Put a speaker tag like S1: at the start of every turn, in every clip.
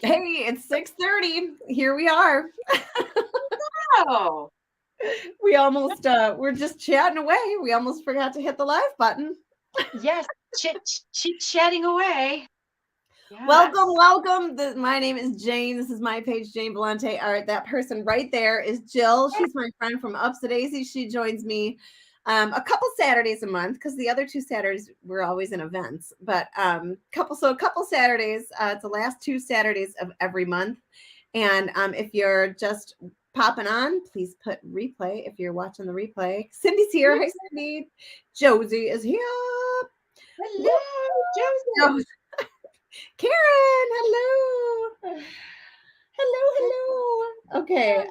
S1: Hey, it's 6:30. Here we are.
S2: Oh,
S1: We're just chatting away. We almost forgot to hit the live button.
S2: yes, chit-chatting away. Yes.
S1: Welcome. My name is Jane. This is my page, Jane Bellante Art. That person right there is Jill. She's my friend from UpSaDaisies. She joins me a couple Saturdays a month because the other 2 Saturdays we're always in events. But a couple Saturdays. It's the last 2 Saturdays of every month. And if you're just popping on, please put replay if you're watching the replay. Cindy's here. Hi, Cindy. Josie is here.
S2: Hello,
S1: Woo!
S2: Joseph.
S1: Karen, hello. Hello. Okay.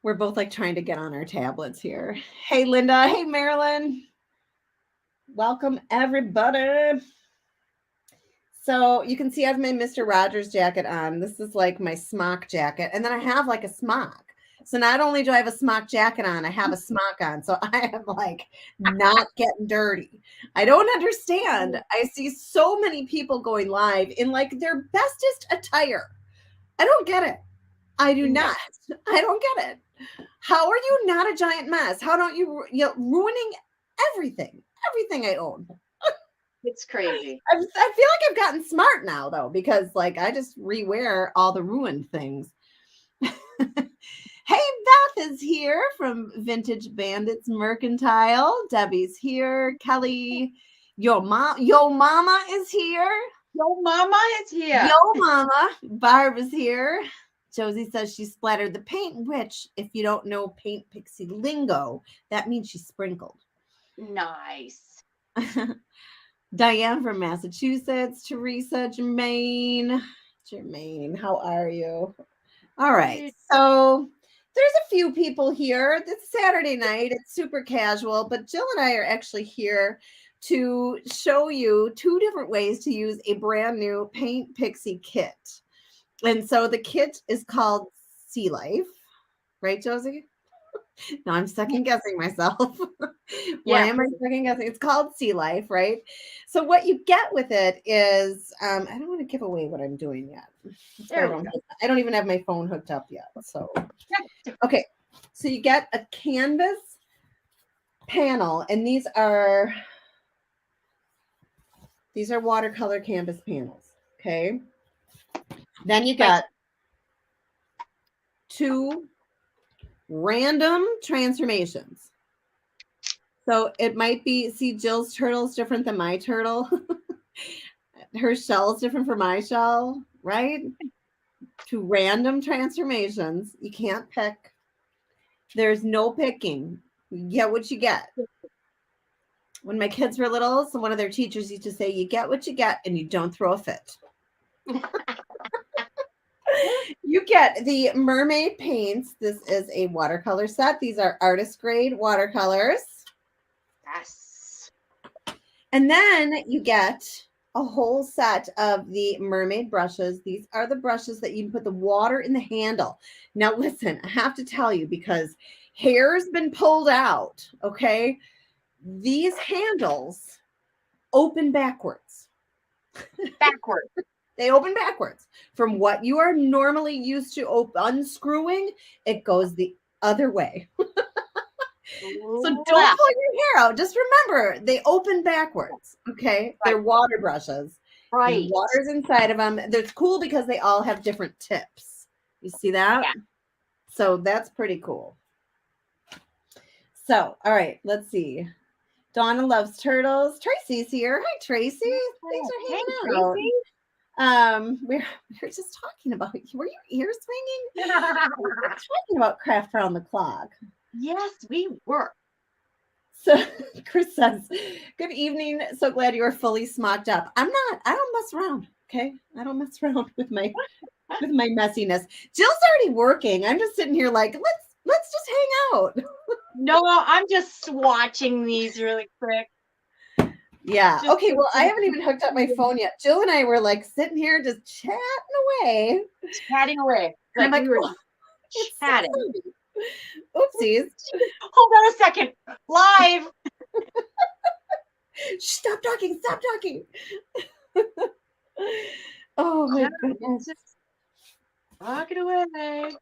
S1: We're both like trying to get on our tablets here. Hey, Linda. Hey, Marilyn. Welcome, everybody. So you can see I have my Mr. Rogers jacket on. This is like my smock jacket. And then I have like a smock. So not only do I have a smock jacket on, I have a smock on. So I am like not getting dirty. I don't understand. I see so many people going live in like their bestest attire. I don't get it. I do not. I don't get it. How are you not a giant mess? How don't you're ruining everything I own?
S2: It's crazy.
S1: I feel like I've gotten smart now though, because like I just rewear all the ruined things. Hey, Beth is here from Vintage Bandits Mercantile. Debbie's here. Kelly, yo mama is here.
S2: Yo, Mama is here.
S1: Yo mama. Barb is here. Josie says she splattered the paint, which, if you don't know Paint Pixie lingo, that means she sprinkled.
S2: Nice.
S1: Diane from Massachusetts. Teresa, Jermaine, how are you? All right. So there's a few people here. It's Saturday night. It's super casual, but Jill and I are actually here to show you 2 different ways to use a brand new Paint Pixie kit. And so the kit is called Sea Life, right, Josie? No, I'm second guessing myself. Why am I second guessing? It's called Sea Life, right? So what you get with it is, I don't want to give away what I'm doing yet. I don't even have my phone hooked up yet. So, okay. So you get a canvas panel, and these are watercolor canvas panels. Okay. Then you got 2 random transformations. So it might be, see, Jill's turtle is different than my turtle. Her shell is different from my shell, right? 2 random transformations. You can't pick. There's no picking. You get what you get. When my kids were little, so one of their teachers used to say, you get what you get and you don't throw a fit. You get the mermaid paints. This is a watercolor set. These are artist grade watercolors.
S2: Yes.
S1: And then you get a whole set of the mermaid brushes. These are the brushes that you can put the water in the handle. Now, listen, I have to tell you because hair's been pulled out, okay? These handles open backwards.
S2: Backwards.
S1: They open backwards. From what you are normally used to unscrewing, it goes the other way. So don't pull your hair out. Just remember, they open backwards. Okay. Right. They're water brushes.
S2: Right.
S1: Water's inside of them. That's cool because they all have different tips. You see that? Yeah. So that's pretty cool. So, all right, let's see. Donna loves turtles. Tracy's here. Hi, Tracy. Thanks for hanging out. We're just talking about, were your ears swinging? We're talking about craft around the clock.
S2: Yes, we were.
S1: So Chris says, good evening. So glad you are fully smocked up. I don't mess around. Okay. I don't mess around with my messiness. Jill's already working. I'm just sitting here like, let's just hang out.
S2: No, I'm just swatching these really quick.
S1: Yeah. Okay. Well, I haven't even hooked up my phone yet. Jill and I were like sitting here just chatting away.
S2: Like I'm like, we were chatting.
S1: Oopsies.
S2: Hold on a second. Live.
S1: Stop talking. Oh my goodness.
S2: Just rock it away.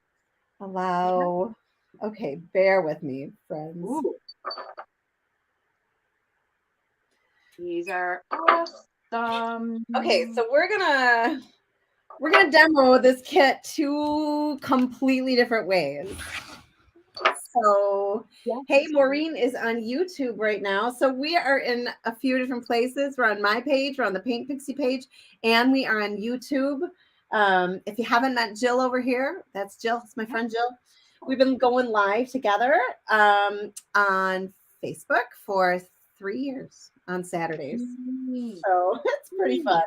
S1: Allow. Okay, bear with me, friends.
S2: Ooh. These are awesome.
S1: Okay, so we're gonna demo this kit two completely different ways. So, hey, Maureen is on YouTube right now. So we are in a few different places. We're on my page, we're on the Paint Pixie page, and we are on YouTube. If you haven't met Jill over here, that's Jill. It's my friend Jill. We've been going live together on Facebook for 3 years on Saturdays. So it's pretty fun.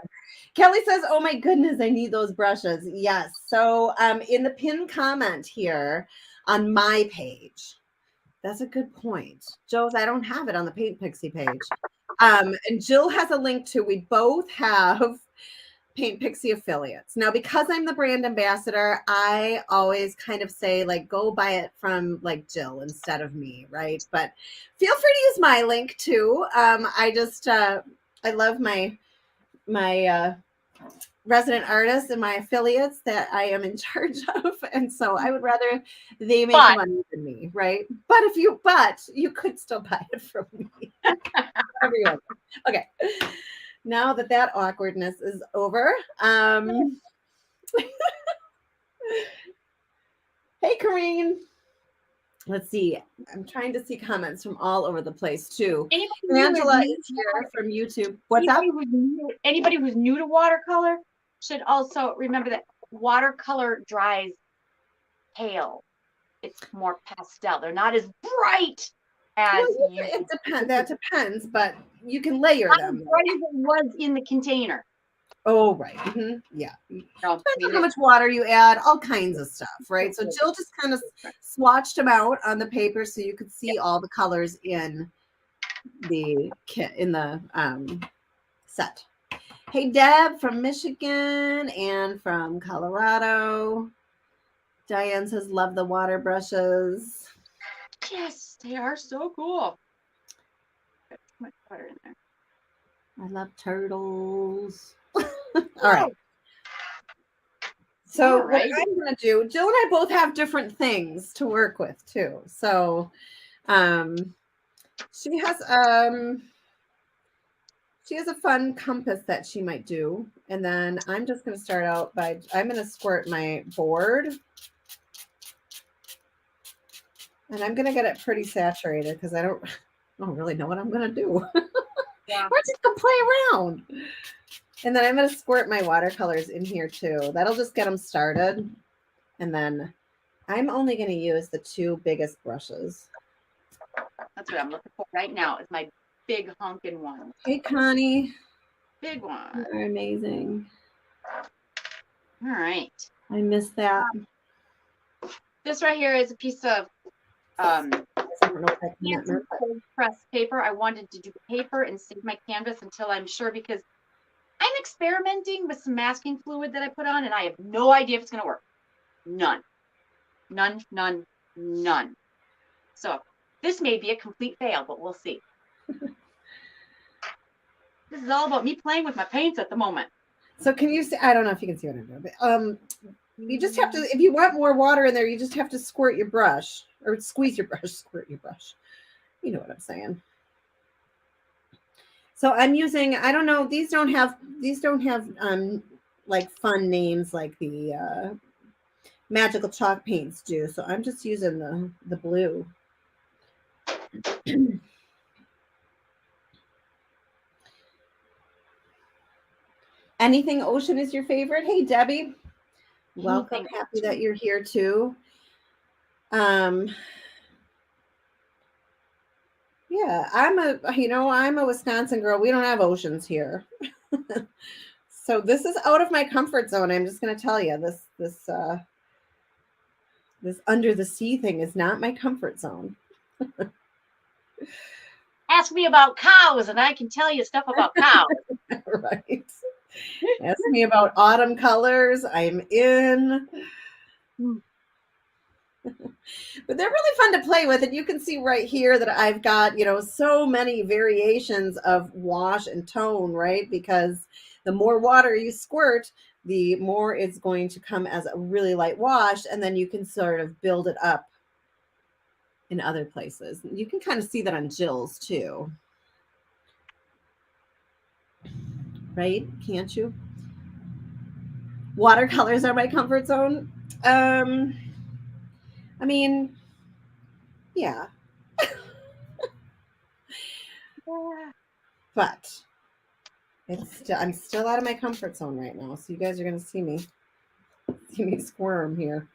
S1: Kelly says, "Oh my goodness, I need those brushes." Yes. So in the pinned comment here on my page, that's a good point. Joe's, I don't have it on the Paint Pixie page. And Jill has a link to, we both have Paint Pixie affiliates. Now, because I'm the brand ambassador, I always kind of say, like, go buy it from like Jill instead of me, right? But feel free to use my link too. I love my resident artists and my affiliates that I am in charge of, and so I would rather they make the money than me, right? But you could still buy it from me. Everyone. Okay. Now that awkwardness is over, hey, Corrine. Let's see. I'm trying to see comments from all over the place too. Angela is here from YouTube. What's up?
S2: Anybody who's new to watercolor should also remember that watercolor dries pale. It's more pastel. They're not as bright as
S1: it depends. That depends, but you can layer them.
S2: As bright as it was in the container.
S1: Oh, right. Mm-hmm. Yeah. Depends on how much water you add, all kinds of stuff, right? So Jill just kind of swatched them out on the paper so you could see all the colors in the kit, in the set. Hey, Deb from Michigan and from Colorado. Diane says, love the water brushes.
S2: Yes, they are so cool. Got too much butter in there.
S1: I love turtles. All right. So what I'm going to do, Jill and I both have different things to work with too. So she has a fun compass that she might do. And then I'm just going to start out by, I'm going to squirt my board. And I'm going to get it pretty saturated because I don't really know what I'm going to do.
S2: Yeah.
S1: We're just going to play around. And then I'm going to squirt my watercolors in here too. That'll just get them started. And then I'm only going to use the two biggest brushes.
S2: That's what I'm looking for right now, is my big honking one.
S1: Hey, Connie.
S2: Big one.
S1: You're amazing.
S2: All right.
S1: I missed that.
S2: This right here is a piece of cold pressed paper. I wanted to do paper and save my canvas until I'm sure, because I'm experimenting with some masking fluid that I put on, and I have no idea if it's going to work. None. So this may be a complete fail, but we'll see. This is all about me playing with my paints at the moment.
S1: So can you see? I don't know if you can see what I'm doing, but you just have to, if you want more water in there, you just have to squirt your brush, or squeeze your brush, squirt your brush. You know what I'm saying. So I'm using, I don't know, these don't have like fun names like the magical chalk paints do. So I'm just using the blue. Anything ocean is your favorite? Hey, Debbie. Welcome. Happy that you're here too. Yeah, I'm a Wisconsin girl. We don't have oceans here. So this is out of my comfort zone. I'm just going to tell you, this under the sea thing is not my comfort zone.
S2: Ask me about cows and I can tell you stuff about cows.
S1: Right. Ask me about autumn colors. I'm in. But they're really fun to play with. And you can see right here that I've got, so many variations of wash and tone, right? Because the more water you squirt, the more it's going to come as a really light wash. And then you can sort of build it up in other places. You can kind of see that on Jill's too, right? Can't you? Watercolors are my comfort zone. Um, I mean, yeah,
S2: Yeah.
S1: but I'm still out of my comfort zone right now. So you guys are gonna see me squirm here.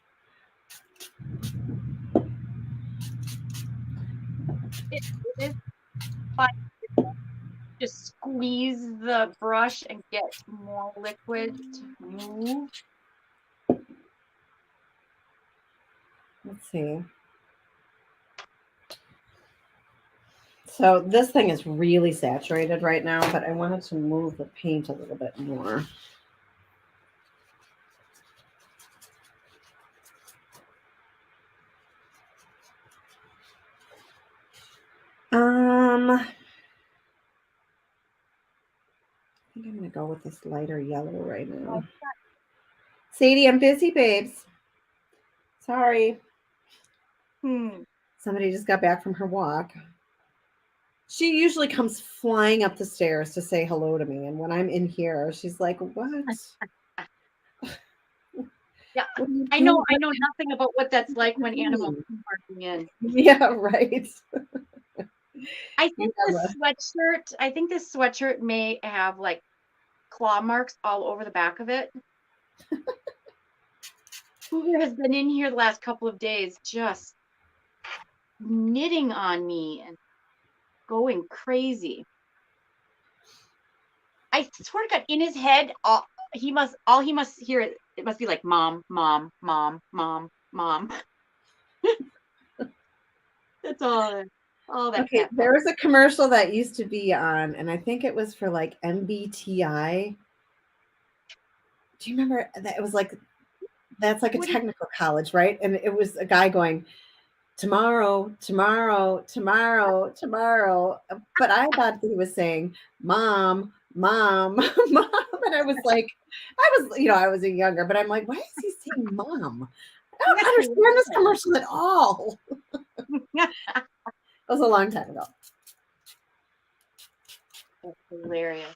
S2: It is fun. Just squeeze the brush and get more liquid to move.
S1: Let's see. So this thing is really saturated right now, but I wanted to move the paint a little bit more. I think I'm gonna go with this lighter yellow right now. Sadie, I'm busy, babes. Sorry. Somebody just got back from her walk. She usually comes flying up the stairs to say hello to me. And when I'm in here, she's like, what?
S2: Yeah,
S1: What are you
S2: I know nothing about what that's like when animals
S1: doing?
S2: come barking in.
S1: Yeah, right.
S2: I
S1: You
S2: think
S1: have
S2: this sweatshirt may have like claw marks all over the back of it. Cougar has been in here the last couple of days just knitting on me and going crazy. I swear to God, in his head, all he must hear it must be like mom, mom, mom, mom, mom. That's all that
S1: Okay,
S2: cat.
S1: there was a commercial that used to be on, and I think it was for like MBTI. Do you remember that? It was like, that's like a
S2: What is
S1: technical college, right? And it was a guy going, tomorrow, tomorrow, tomorrow, tomorrow. But I thought he was saying, mom, mom, mom. And I was like, I was a younger, but I'm like, why is he saying mom? I don't understand this commercial at all. It was a long time ago.
S2: That's hilarious.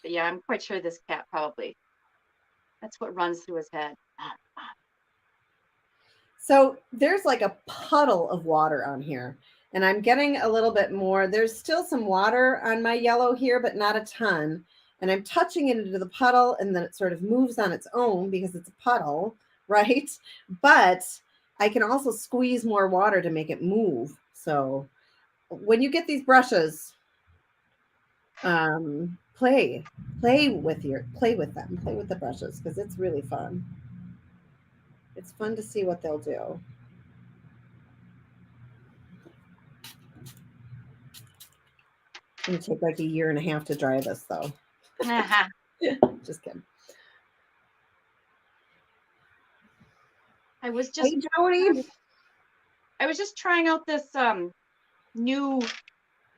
S2: But yeah, I'm quite sure this cat probably that's what runs through his head.
S1: So there's like a puddle of water on here, and I'm getting a little bit more. There's still some water on my yellow here, but not a ton. And I'm touching it into the puddle, and then it sort of moves on its own because it's a puddle, right? But I can also squeeze more water to make it move. So when you get these brushes, play with them, play with the brushes, because it's really fun. It's fun to see what they'll do. It's gonna take like a year and a half to dry this, though. Just kidding.
S2: I was
S1: Hey,
S2: just
S1: Jody.
S2: trying out this new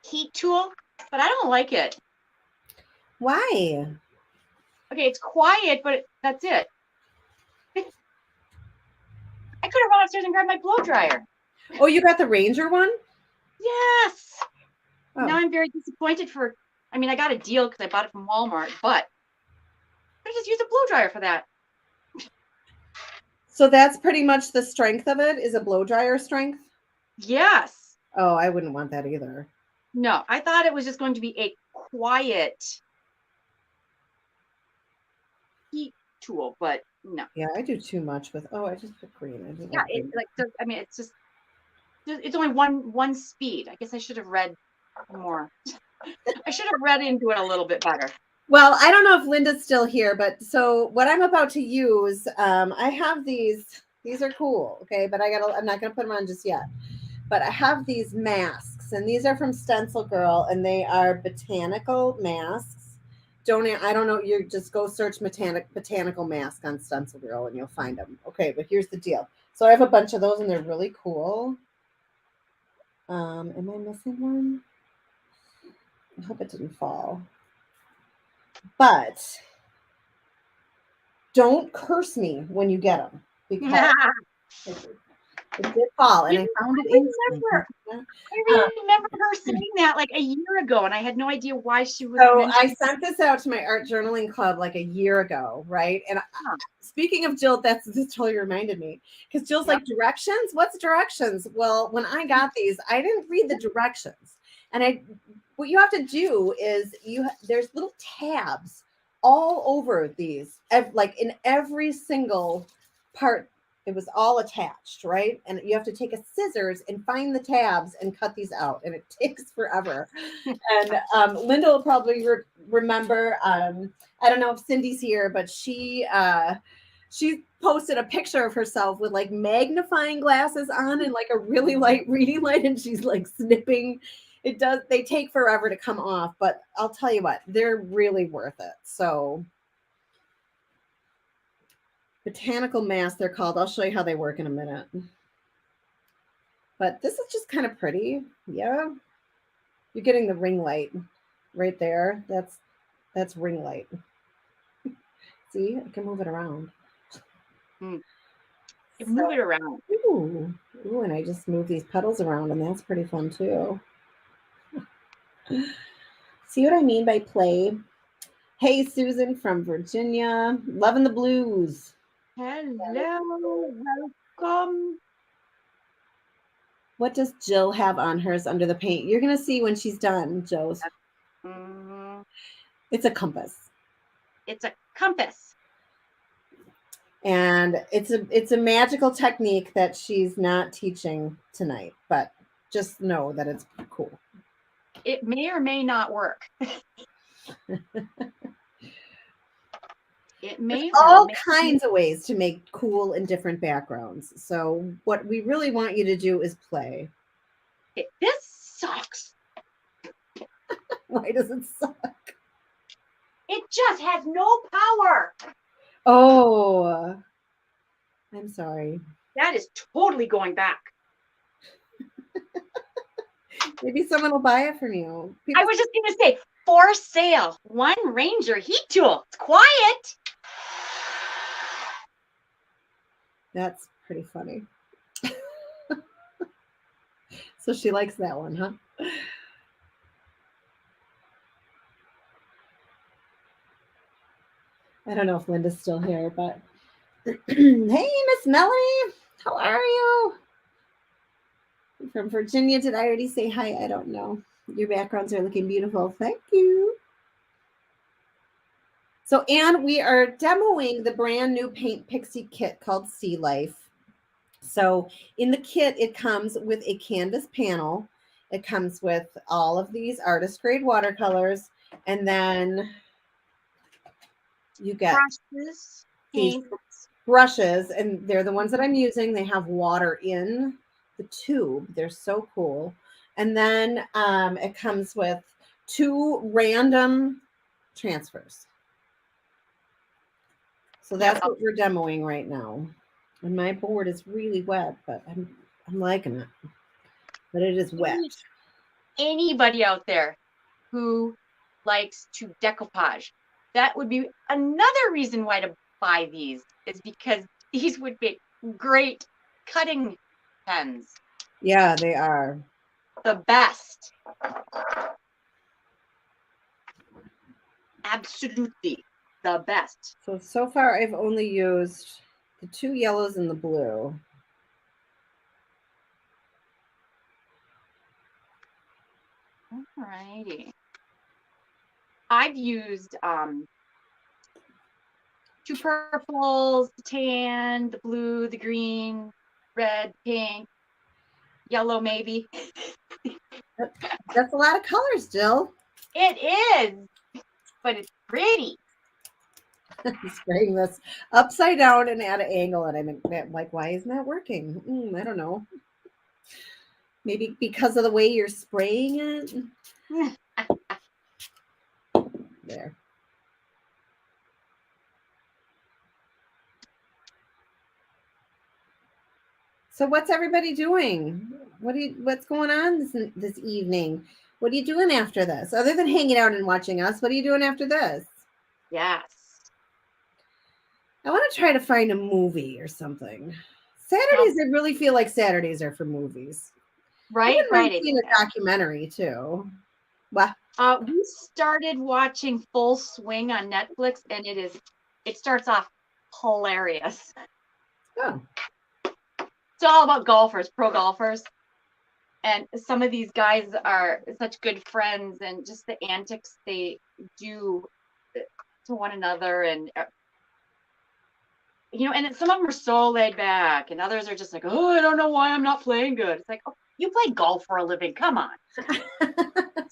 S2: heat tool, but I don't like it.
S1: Why?
S2: Okay, it's quiet, but that's it. I could have run upstairs and grabbed my blow dryer.
S1: Oh, you got the Ranger one?
S2: Yes.
S1: Oh.
S2: Now I'm very disappointed I got a deal because I bought it from Walmart, but I just used a blow dryer for that.
S1: So that's pretty much the strength of it, is a blow dryer strength?
S2: Yes.
S1: Oh, I wouldn't want that either.
S2: No, I thought it was just going to be a quiet heat tool, but no.
S1: Yeah, I do too much with. Oh, I just put green. I
S2: Yeah, it's only one speed. I guess I should have read more. I should have read into it a little bit better.
S1: Well, I don't know if Linda's still here, but so what I'm about to use, I have these. These are cool, okay, but I'm not gonna put them on just yet. But I have these masks, and these are from Stencil Girl, and they are botanical masks. I don't know. You just go search botanical mask on Stencil Girl, and you'll find them. Okay, but here's the deal: So I have a bunch of those and they're really cool. Am I missing one? I hope it didn't fall. But don't curse me when you get them because it did fall and I found it instantly.
S2: I remember her saying that like a year ago, and I had no idea why she was
S1: So I
S2: mentioning.
S1: sent this out to my art journaling club like a year ago, right? And speaking of Jill, this totally reminded me because Jill's like, directions? What's directions? Well, when I got these, I didn't read the directions. And what you have to do is there's little tabs all over these, like in every single part. It was all attached, right? And you have to take a scissors and find the tabs and cut these out, and it takes forever. And Linda will probably remember. I don't know if Cindy's here, but she posted a picture of herself with like magnifying glasses on and like a really light reading light, and she's like snipping. They take forever to come off, but I'll tell you what, they're really worth it. So botanical mass, they're called. I'll show you how they work in a minute. But this is just kind of pretty. Yeah. You're getting the ring light right there. That's ring light. See, I can move it around.
S2: Move it around.
S1: Ooh, and I just move these petals around, and that's pretty fun too. See what I mean by play? Hey, Susan from Virginia, loving the blues.
S2: Hello, welcome.
S1: What does Jill have on hers under the paint? You're gonna see when she's done, Joe's. It's a compass.
S2: It's a compass.
S1: And it's a magical technique that she's not teaching tonight, but just know that it's cool.
S2: It may or may not work. It may
S1: all kinds of ways to make cool and different backgrounds. So what we really want you to do is play.
S2: This sucks.
S1: Why does it suck?
S2: It just has no power.
S1: Oh, I'm sorry.
S2: That is totally going back.
S1: Maybe someone will buy it from you.
S2: I was just going to say, for sale, one Ranger heat tool. It's quiet.
S1: That's pretty funny. So she likes that one, huh? I don't know if Linda's still here, but hey, Miss Melanie, how are you? From Virginia. Did I already say hi? I don't know. Your backgrounds are looking beautiful. Thank you. So, Anne, we are demoing the brand new Paint Pixie kit called Sea Life. So in the kit, it comes with a canvas panel. It comes with all of these artist grade watercolors. And then you get these brushes, and they're the ones that I'm using. They have water in the tube. They're so cool. And then it comes with 2 random transfers. So that's what we're demoing right now. And my board is really wet, but I'm liking it. But it is wet.
S2: Anybody out there who likes to decoupage, that would be another reason why to buy these, is because these would make great cutting pens.
S1: Yeah, they are.
S2: The best. Absolutely the best.
S1: So far I've only used the 2 yellows and the blue.
S2: Alrighty. I've used 2 purples, the tan, the blue, the green, red, pink, yellow maybe.
S1: That's a lot of colors, Jill.
S2: It is, but it's pretty.
S1: I'm spraying this upside down and at an angle, and I'm like, why isn't that working? I don't know. Maybe because of the way you're spraying it. There. So what's everybody doing? What's going on this evening? What are you doing after this? Other than hanging out and watching us, what are you doing after this?
S2: Yes.
S1: I want to try to find a movie or something.
S2: Well,
S1: Saturdays, I really feel like Saturdays are for movies. I
S2: right,
S1: wouldn't mind
S2: right.
S1: seeing a
S2: Exactly.
S1: documentary too. What?
S2: We started watching Full Swing on Netflix, and it starts off hilarious.
S1: Oh,
S2: It's all about golfers, pro golfers. And some of these guys are such good friends, and just the antics they do to one another. And, and some of them are so laid back, and others are just like, oh, I don't know why I'm not playing good. It's like, oh, you play golf for a living. Come on.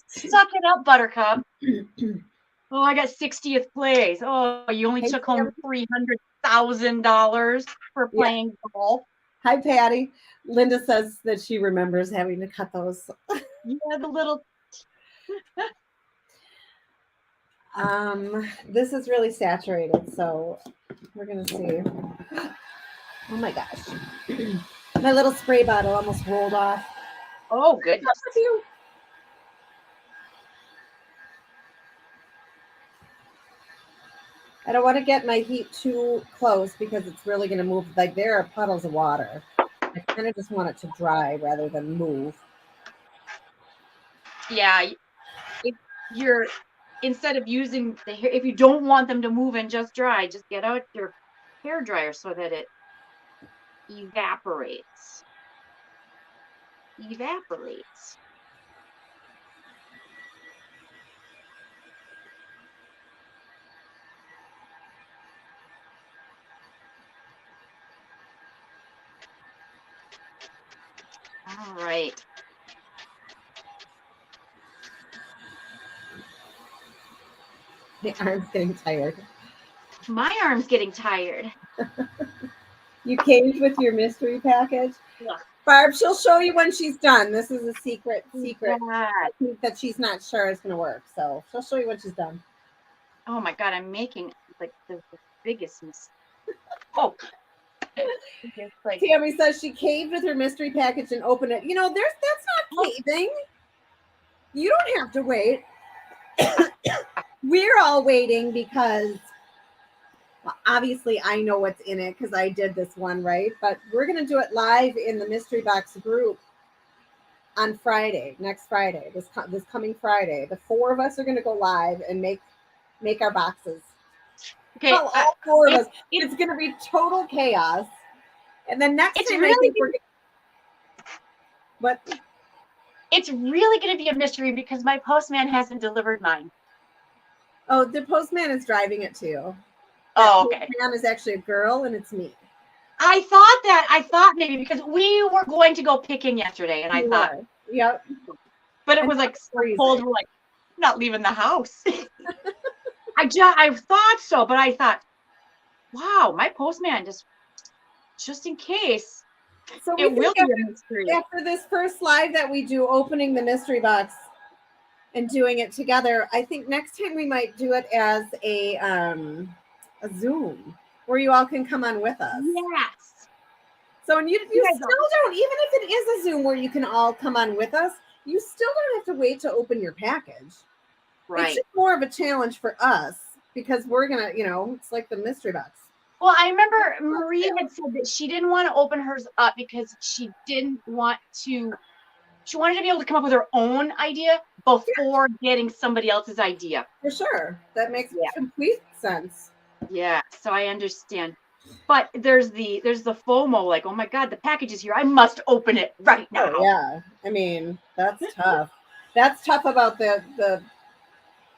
S2: Suck it up, Buttercup. Oh, I got 60th place. Oh, you only
S1: hey,
S2: took
S1: Sam.
S2: home $300,000 for
S1: Yeah.
S2: playing golf.
S1: Hi, Patty. Linda says that she remembers having to cut those.
S2: Yeah, the little.
S1: This is really saturated, so we're gonna see. Oh my gosh, my little spray bottle almost rolled off.
S2: Oh,
S1: What's
S2: goodness.
S1: up with you? I don't want to get my heat too close because it's really going to move. Like there are puddles of water. I kind of just want it to dry rather than move.
S2: Yeah, if you're instead of using the hair, if you don't want them to move and just dry, just get out your hair dryer so that it evaporates. Evaporates. All right.
S1: The arm's getting tired.
S2: My arm's getting tired.
S1: You caved with your mystery package.
S2: Ugh.
S1: Barb, she'll show you when she's done. This is a secret
S2: God.
S1: that she's not sure is going to work. So she'll show you when she's done.
S2: Oh my God, I'm making like the biggest mistake. Oh, it's like,
S1: Tammy says she caved with her mystery package and opened it. That's not caving. You don't have to wait. We're all waiting because obviously I know what's in it because I did this one, right? But we're going to do it live in the mystery box group on Friday, next Friday, this coming Friday. The four of us are going to go live and make our boxes.
S2: okay,
S1: all four of us. It's going to be total chaos. And then next time
S2: really,
S1: I think we're but
S2: it's really going to be a mystery because my postman hasn't delivered mine.
S1: Oh, the postman is driving it too.
S2: Oh, okay.
S1: Postman is actually a girl, and it's me.
S2: I thought maybe because we were going to go picking yesterday, and I thought,
S1: yep.
S2: But it was like so cold. We're like, not leaving the house. I thought so, but I thought, wow, my postman just in case.
S1: So
S2: it will be a mystery.
S1: After this first live that we do, opening the mystery box and doing it together, I think next time we might do it as a Zoom where you all can come on with us.
S2: Yes.
S1: So and you still don't, even if it is a Zoom where you can all come on with us, you still don't have to wait to open your package.
S2: Right.
S1: It's just more of a challenge for us because we're gonna, it's like the mystery box.
S2: Well, I remember Marie had said that she didn't want to open hers up because she wanted to be able to come up with her own idea before getting somebody else's idea.
S1: For sure. That makes complete sense.
S2: Yeah, so I understand. But there's the FOMO, like, oh my God, the package is here. I must open it right now.
S1: Oh, yeah. I mean, that's tough. That's tough about the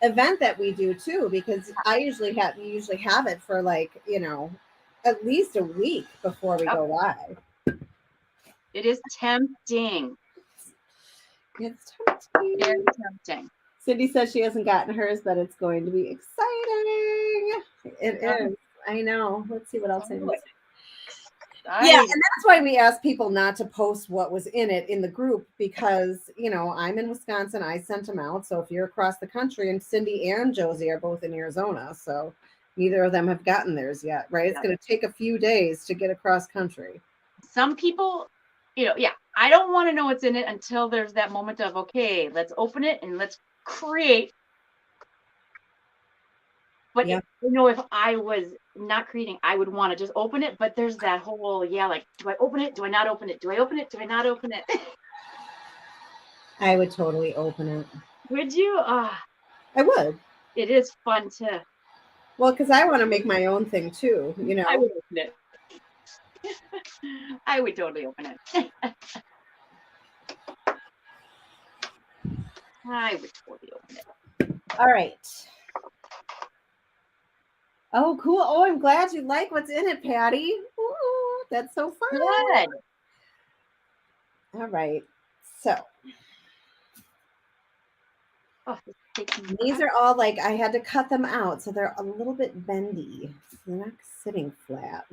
S1: event that we do too, because we usually have it for like, at least a week before we go live.
S2: It is tempting.
S1: It's tempting.
S2: Very tempting.
S1: Cindy says she hasn't gotten hers, but it's going to be exciting. It is. I know. Let's see what else I know. Yeah, and that's why we asked people not to post what was in it in the group because, I'm in Wisconsin. I sent them out. So if you're across the country, and Cindy and Josie are both in Arizona, so neither of them have gotten theirs yet, right? It's going to take a few days to get across country.
S2: Some people yeah, I don't want to know what's in it until there's that moment of, okay, let's open it and let's create. But
S1: Yeah.
S2: if I was not creating, I would want to just open it. But there's that whole, like, do I open it? Do I not open it? Do I open it? Do I not open it?
S1: I would totally open it.
S2: Would you?
S1: I would.
S2: It is fun to.
S1: Well, because I want to make my own thing too,
S2: I would open it. I would totally open it. I would totally open it.
S1: All right. Oh, cool. Oh, I'm glad you like what's in it, Patty. Ooh, that's so fun.
S2: Good.
S1: All right. So these are all like, I had to cut them out. So they're a little bit bendy. So they're not sitting flat.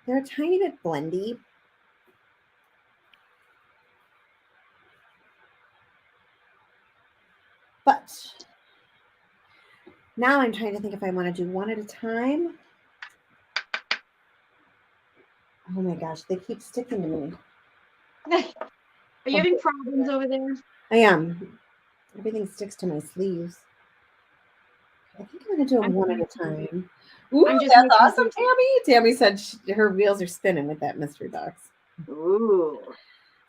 S1: They're a tiny bit blendy. But now I'm trying to think if I want to do one at a time. Oh my gosh, they keep sticking to me.
S2: Are you having problems over there?
S1: I am. Everything sticks to my sleeves. I think I'm going to do them one at a time. Ooh, that's awesome, Tammy. Tammy said her wheels are spinning with that mystery box.
S2: Ooh.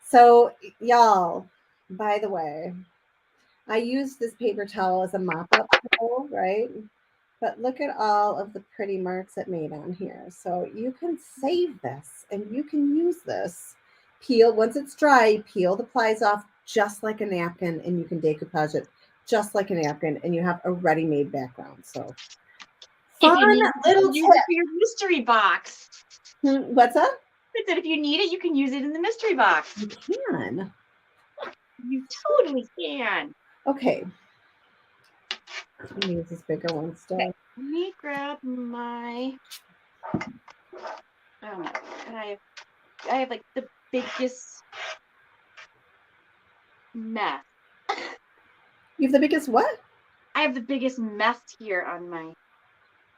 S1: So, y'all, by the way, I used this paper towel as a mop-up tool, right? But look at all of the pretty marks it made on here. So you can save this and you can use this. Peel, once it's dry, peel the plies off just like a napkin and you can decoupage it just like a napkin and you have a ready-made background. So fun little tip.
S2: For your mystery box.
S1: What's that?
S2: I said if you need it, you can use it in the mystery box.
S1: You can.
S2: You totally can.
S1: Okay. Let me use this bigger one still.
S2: Okay. Let me grab my. Oh my God! I have like the biggest mess.
S1: You have the biggest what?
S2: I have the biggest mess here on my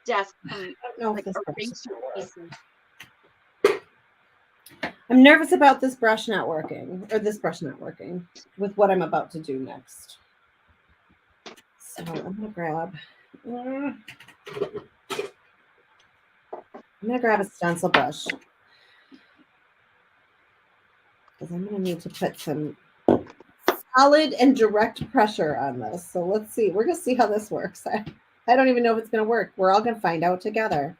S2: desk.
S1: I don't know
S2: like
S1: if this
S2: pieces.
S1: I'm nervous about this brush not working, or this brush not working with what I'm about to do next. So I'm gonna grab a stencil brush because I'm gonna need to put some solid and direct pressure on this. So let's see. We're gonna see how this works. I don't even know if it's gonna work. We're all gonna find out together.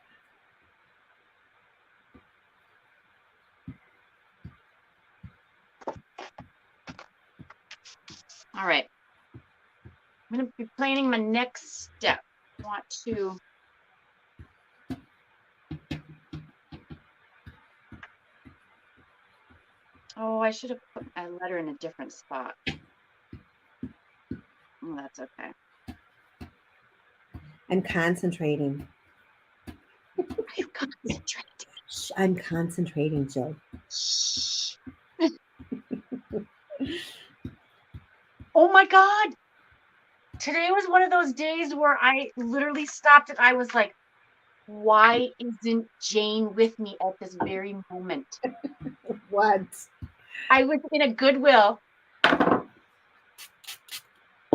S2: All right. I'm going to be planning my next step. I want to. Oh, I should have put my letter in a different spot. Oh, that's okay.
S1: I'm concentrating.
S2: Are you concentrating?
S1: I'm concentrating, Jill.
S2: Oh my God. Today was one of those days where I literally stopped and I was like, why isn't Jane with me at this very moment?
S1: What?
S2: I was in a Goodwill and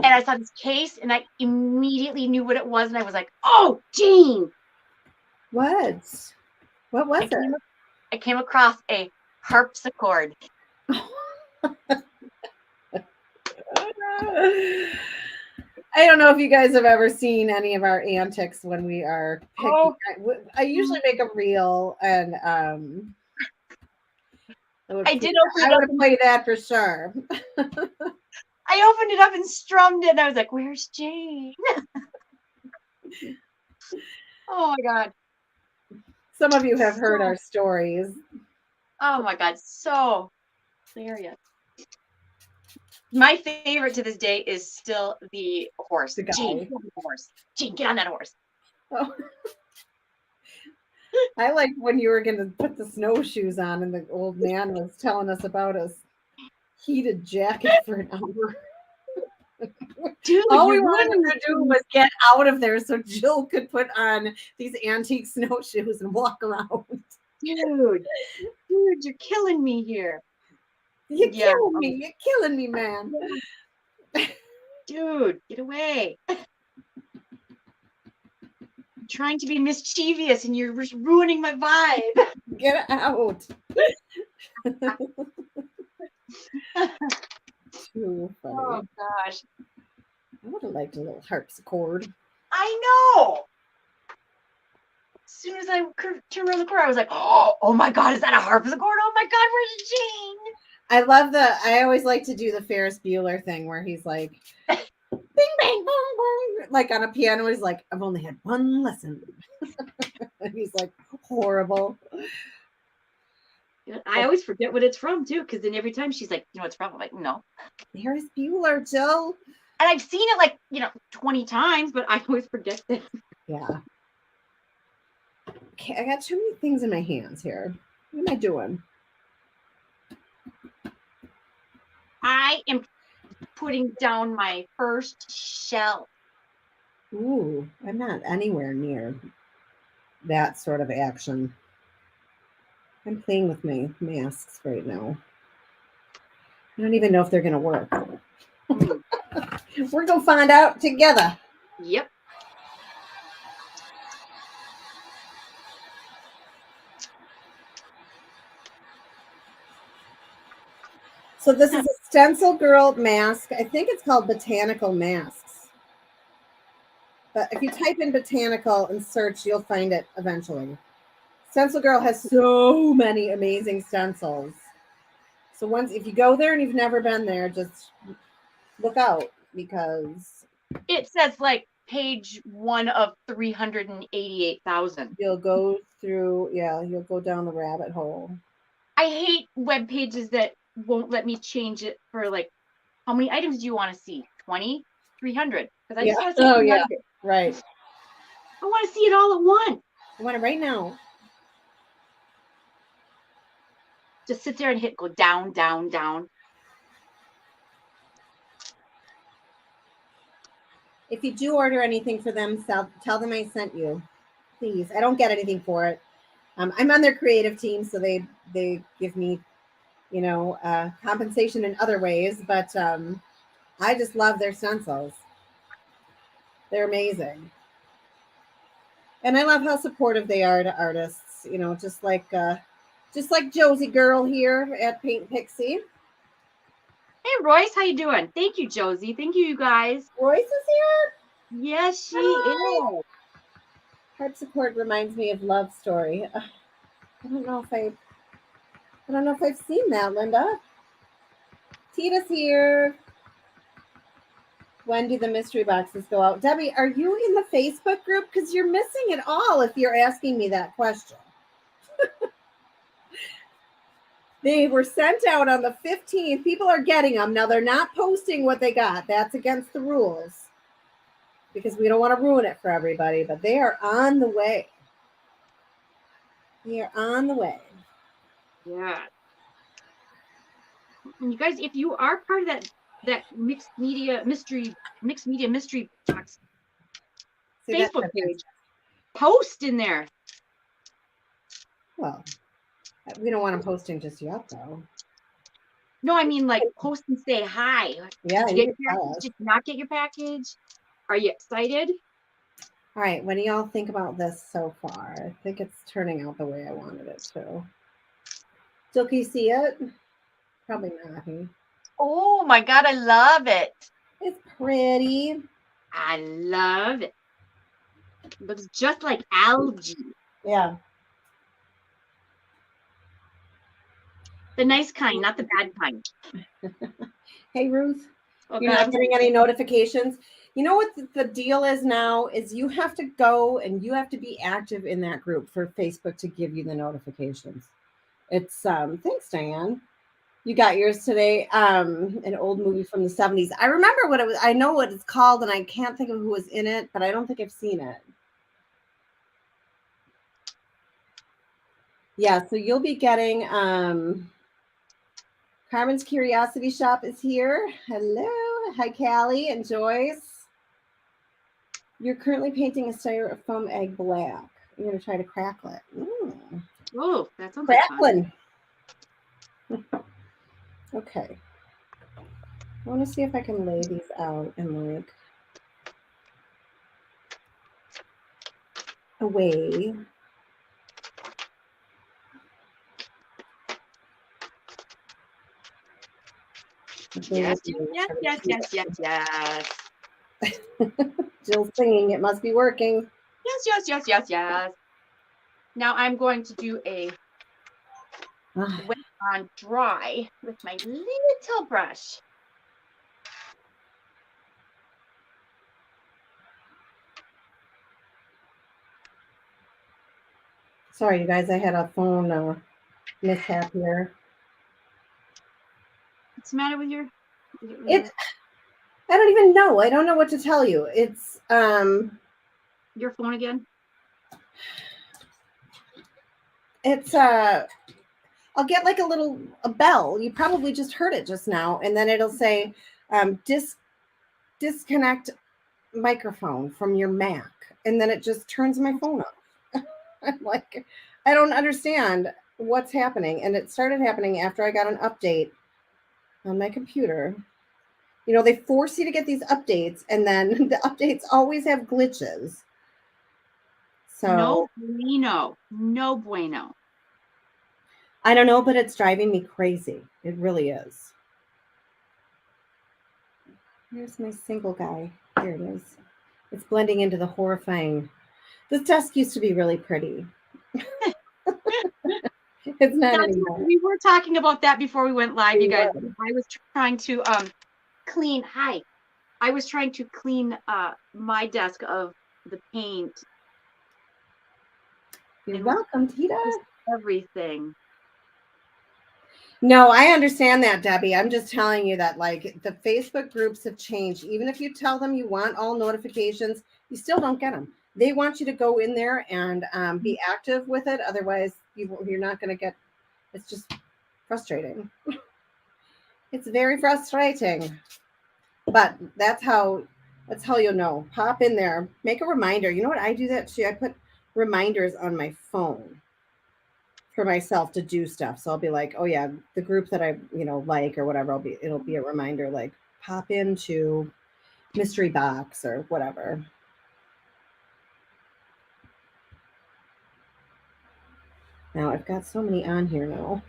S2: I saw this case and I immediately knew what it was. And I was like, oh, Jane.
S1: What? What was it?
S2: I came across a harpsichord.
S1: I don't know if you guys have ever seen any of our antics when we are picking. Oh. I usually make a reel and I would play that for sure.
S2: I opened it up and strummed it and I was like, where's Jane? Oh my God.
S1: Some of you have heard our stories.
S2: Oh my God, so hilarious. My favorite to this day is still the horse.
S1: The guy.
S2: Jane, get on the horse. Jane, get on that horse. Oh.
S1: I like when you were going to put the snowshoes on and the old man was telling us about his heated jacket for an hour. Dude, all we wanted him to do was get out of there so Jill could put on these antique snowshoes and walk around.
S2: Dude, you're killing me here.
S1: You're
S2: Yeah.
S1: killing me. You're killing me, man.
S2: Dude, get away. I'm trying to be mischievous and you're just ruining my vibe.
S1: Get out. Too funny.
S2: Oh, gosh.
S1: I would have liked a little harpsichord.
S2: I know. As soon as I turned around the corner, I was like, oh my God, is that a harpsichord? Oh my God, where's Jane?
S1: I always like to do the Ferris Bueller thing where he's like, bing, bang, boom, boom. Like on a piano, he's like, I've only had one lesson. And he's like, horrible.
S2: I always forget what it's from, too, because then every time she's like, you know what's from? I'm like, no.
S1: Ferris Bueller, Jill.
S2: And I've seen it like, 20 times, but I always forget it.
S1: Yeah. Okay, I got too many things in my hands here. What am I doing?
S2: I am putting down my first shell.
S1: Ooh, I'm not anywhere near that sort of action. I'm playing with my masks right now. I don't even know if they're going to work. We're going to find out together.
S2: Yep.
S1: So this is a Stencil Girl mask. I think it's called Botanical Masks. But if you type in botanical and search, you'll find it eventually. Stencil Girl has so many amazing stencils. So if you go there and you've never been there, just look out because
S2: it says like page 1 of 388,000.
S1: You'll go through, you'll go down the rabbit hole.
S2: I hate web pages that won't let me change it for like, how many items do you want to see? 20? 300? Because I just want to see 300.
S1: Right.
S2: I want to see it all at once.
S1: I want it right now.
S2: Just sit there and go down, down, down.
S1: If you do order anything for them, tell them I sent you. Please. I don't get anything for it. I'm on their creative team, so they give me, compensation in other ways. But I just love their stencils. They're amazing. And I love how supportive they are to artists. Just like Josie Girl here at Paint Pixie.
S2: Hey, Royce, how you doing? Thank you, Josie. Thank you, you guys.
S1: Royce is here?
S2: Yes, she is.
S1: Harpsichord reminds me of Love Story. I don't know if I've seen that, Linda. Tita's here. When do the mystery boxes go out? Debbie, are you in the Facebook group? Because you're missing it all if you're asking me that question. They were sent out on the 15th. People are getting them. Now, they're not posting what they got. That's against the rules because we don't want to ruin it for everybody, but they are on the way. They are on the way.
S2: Yeah. And you guys, if you are part of that mixed media mystery box Facebook page, post in there.
S1: Well, we don't want them posting just yet, though.
S2: No, I mean like post and say hi.
S1: Yeah.
S2: Did you get your package? Did you not get your package? Are you excited?
S1: All right. What do y'all think about this so far? I think it's turning out the way I wanted it to. Still, can you see it? Probably not. Huh?
S2: Oh my God, I love it.
S1: It's pretty.
S2: I love it. It looks just like algae.
S1: Yeah.
S2: The nice kind, not the bad kind.
S1: Hey, Ruth.
S2: Okay.
S1: You're not getting any notifications? You know what the deal is now is you have to go and you have to be active in that group for Facebook to give you the notifications. It's thanks, Diane. You got yours today. An old movie from the 70s. I remember what it was. I know what it's called, and I can't think of who was in it, but I don't think I've seen it. Yeah, so you'll be getting Carmen's Curiosity Shop is here. Hello. Hi, Callie and Joyce. You're currently painting a styrofoam egg black. You're going to try to crackle it.
S2: Oh, that sounds like fun.
S1: Crackling. Okay. I want to see if I can lay these out and like away.
S2: Yes, yes.
S1: Jill's singing. It must be working.
S2: Yes. Now I'm going to do a wet on dry with my little brush.
S1: Sorry, you guys. I had a phone mishap here.
S2: What's the matter with your?
S1: It. I don't even know. I don't know what to tell you. It's
S2: your phone again.
S1: It's I'll get like a bell. You probably just heard it just now, and then it'll say disconnect microphone from your Mac, and then it just turns my phone off. I'm like, I don't understand what's happening, and it started happening after I got an update on my computer. You know, they force you to get these updates, and then the updates always have glitches. So
S2: no bueno.
S1: I don't know, but it's driving me crazy. It really is. Here's my single guy. Here it is. It's blending into the horrifying. This desk used to be really pretty. It's not anymore.
S2: We were talking about that before we went live, you guys. I was trying to clean. Hi. I was trying to clean my desk of the paint.
S1: You're welcome, Tita.
S2: Everything.
S1: No, I understand that, Debbie. I'm just telling you that like the Facebook groups have changed. Even if you tell them you want all notifications, you still don't get them. They want you to go in there and be active with it. Otherwise, you're not going to get. It's just frustrating. It's very frustrating. But that's how you'll know. Pop in there, make a reminder. You know what? I do that too. I put reminders on my phone for myself to do stuff. So I'll be like, oh yeah, the group that I, like or whatever, it'll be a reminder like pop into mystery box or whatever. Now I've got so many on here now.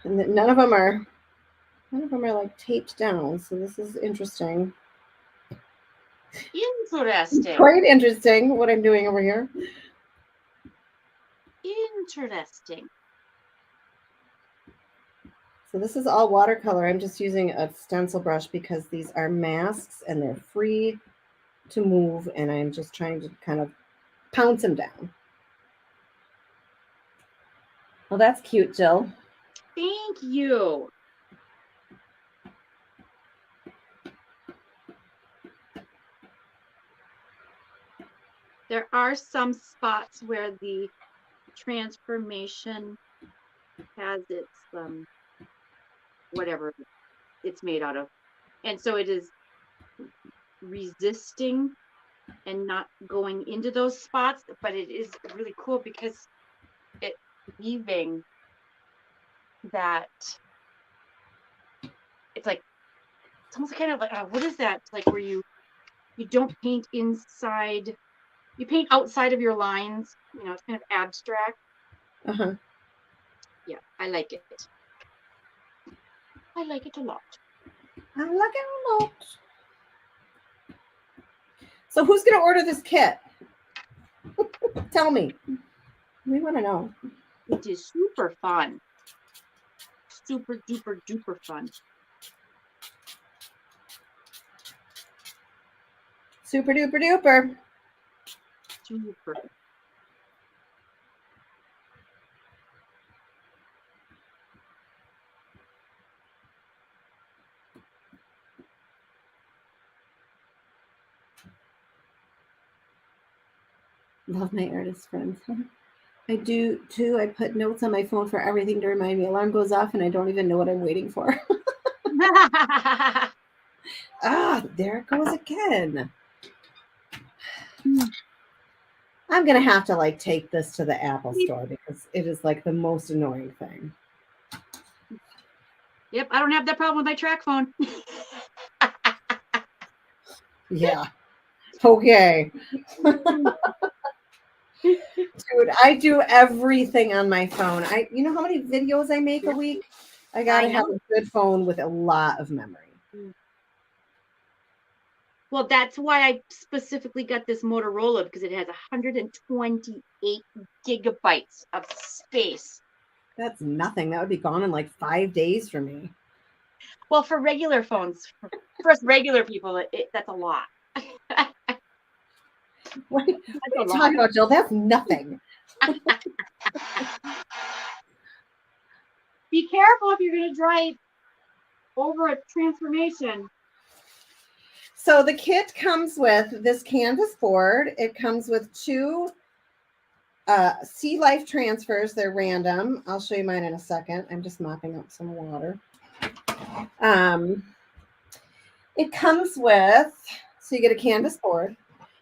S1: And none of them are like taped down. So this is interesting.
S2: Interesting.
S1: Quite interesting what I'm doing over here.
S2: Interesting.
S1: So this is all watercolor. I'm just using a stencil brush because these are masks and they're free to move, and I'm just trying to kind of pounce them down. Well, that's cute, Jill.
S2: Thank you. There are some spots where the transformation has its whatever it's made out of, and so it is resisting and not going into those spots, but it is really cool because it's weaving that. It's almost kind of like what is that, like where you don't paint inside, you paint outside of your lines, it's kind of abstract. Yeah, I like it. I like it a lot.
S1: So who's going to order this kit? Tell me. We want to know.
S2: It is super fun. Super duper duper fun.
S1: Super duper duper.
S2: Super.
S1: Love my artist friends. I do too. I put notes on my phone for everything to remind me. Alarm goes off and I don't even know what I'm waiting for. There it goes again. I'm gonna have to like take this to the Apple store because it is like the most annoying thing.
S2: Yep, I don't have that problem with my track phone.
S1: Yeah. Okay. Dude, I do everything on my phone. You know how many videos I make a week? I gotta
S2: I
S1: have
S2: know.
S1: a good phone with a lot of memory.
S2: Well, that's why I specifically got this Motorola, because it has 128 gigabytes of space.
S1: That's nothing. That would be gone in like 5 days for me.
S2: Well, for regular phones, for us regular people, that's a lot.
S1: What are you talking about, Jill? That's nothing.
S2: Be careful if you're going to drive over a transformation.
S1: So the kit comes with this canvas board. It comes with two sea life transfers. They're random. I'll show you mine in a second. I'm just mopping up some water. It comes with, so you get a canvas board.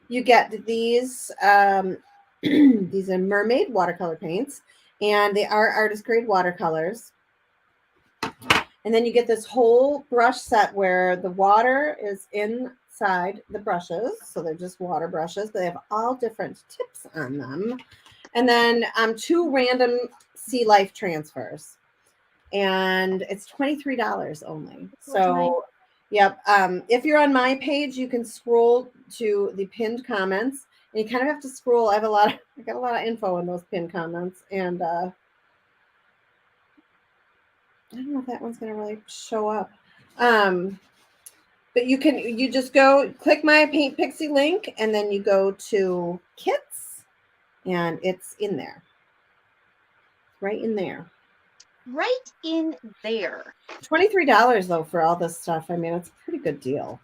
S1: You get these, these are mermaid watercolor paints, and they are artist grade watercolors. And then you get this whole brush set where the water is inside the brushes. So they're just water brushes. They have all different tips on them. And then two random sea life transfers. And it's $23 only. So, yep. If you're on my page, you can scroll to the pinned comments. And you kind of have to scroll. I got a lot of info in those pinned comments. And I don't know if that one's going to really show up. But you just go click my Paint Pixie link and then you go to kits and it's in there. Right in there.
S2: Right in there.
S1: $23 though for all this stuff. I mean, it's a pretty good deal.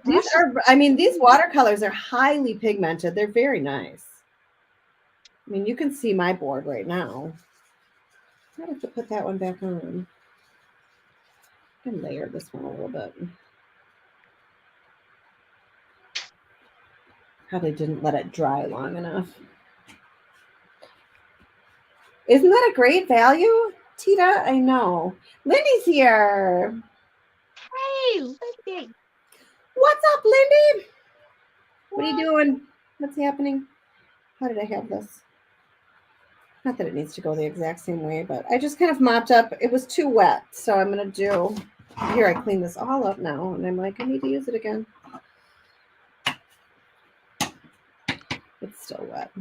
S1: These watercolors are highly pigmented. They're very nice. I mean, you can see my board right now. I have to put that one back on. I can layer this one a little bit. Probably didn't let it dry long enough. Isn't that a great value, Tita? I know. Lindy's here.
S2: Hey, Lindy.
S1: What's up, Lindy? What are you doing? What's happening? How did I have this? Not that it needs to go the exact same way, but I just kind of mopped up. It was too wet, so I'm going to do... Here, I clean this all up now, and I'm like, I need to use it again. It's still wet.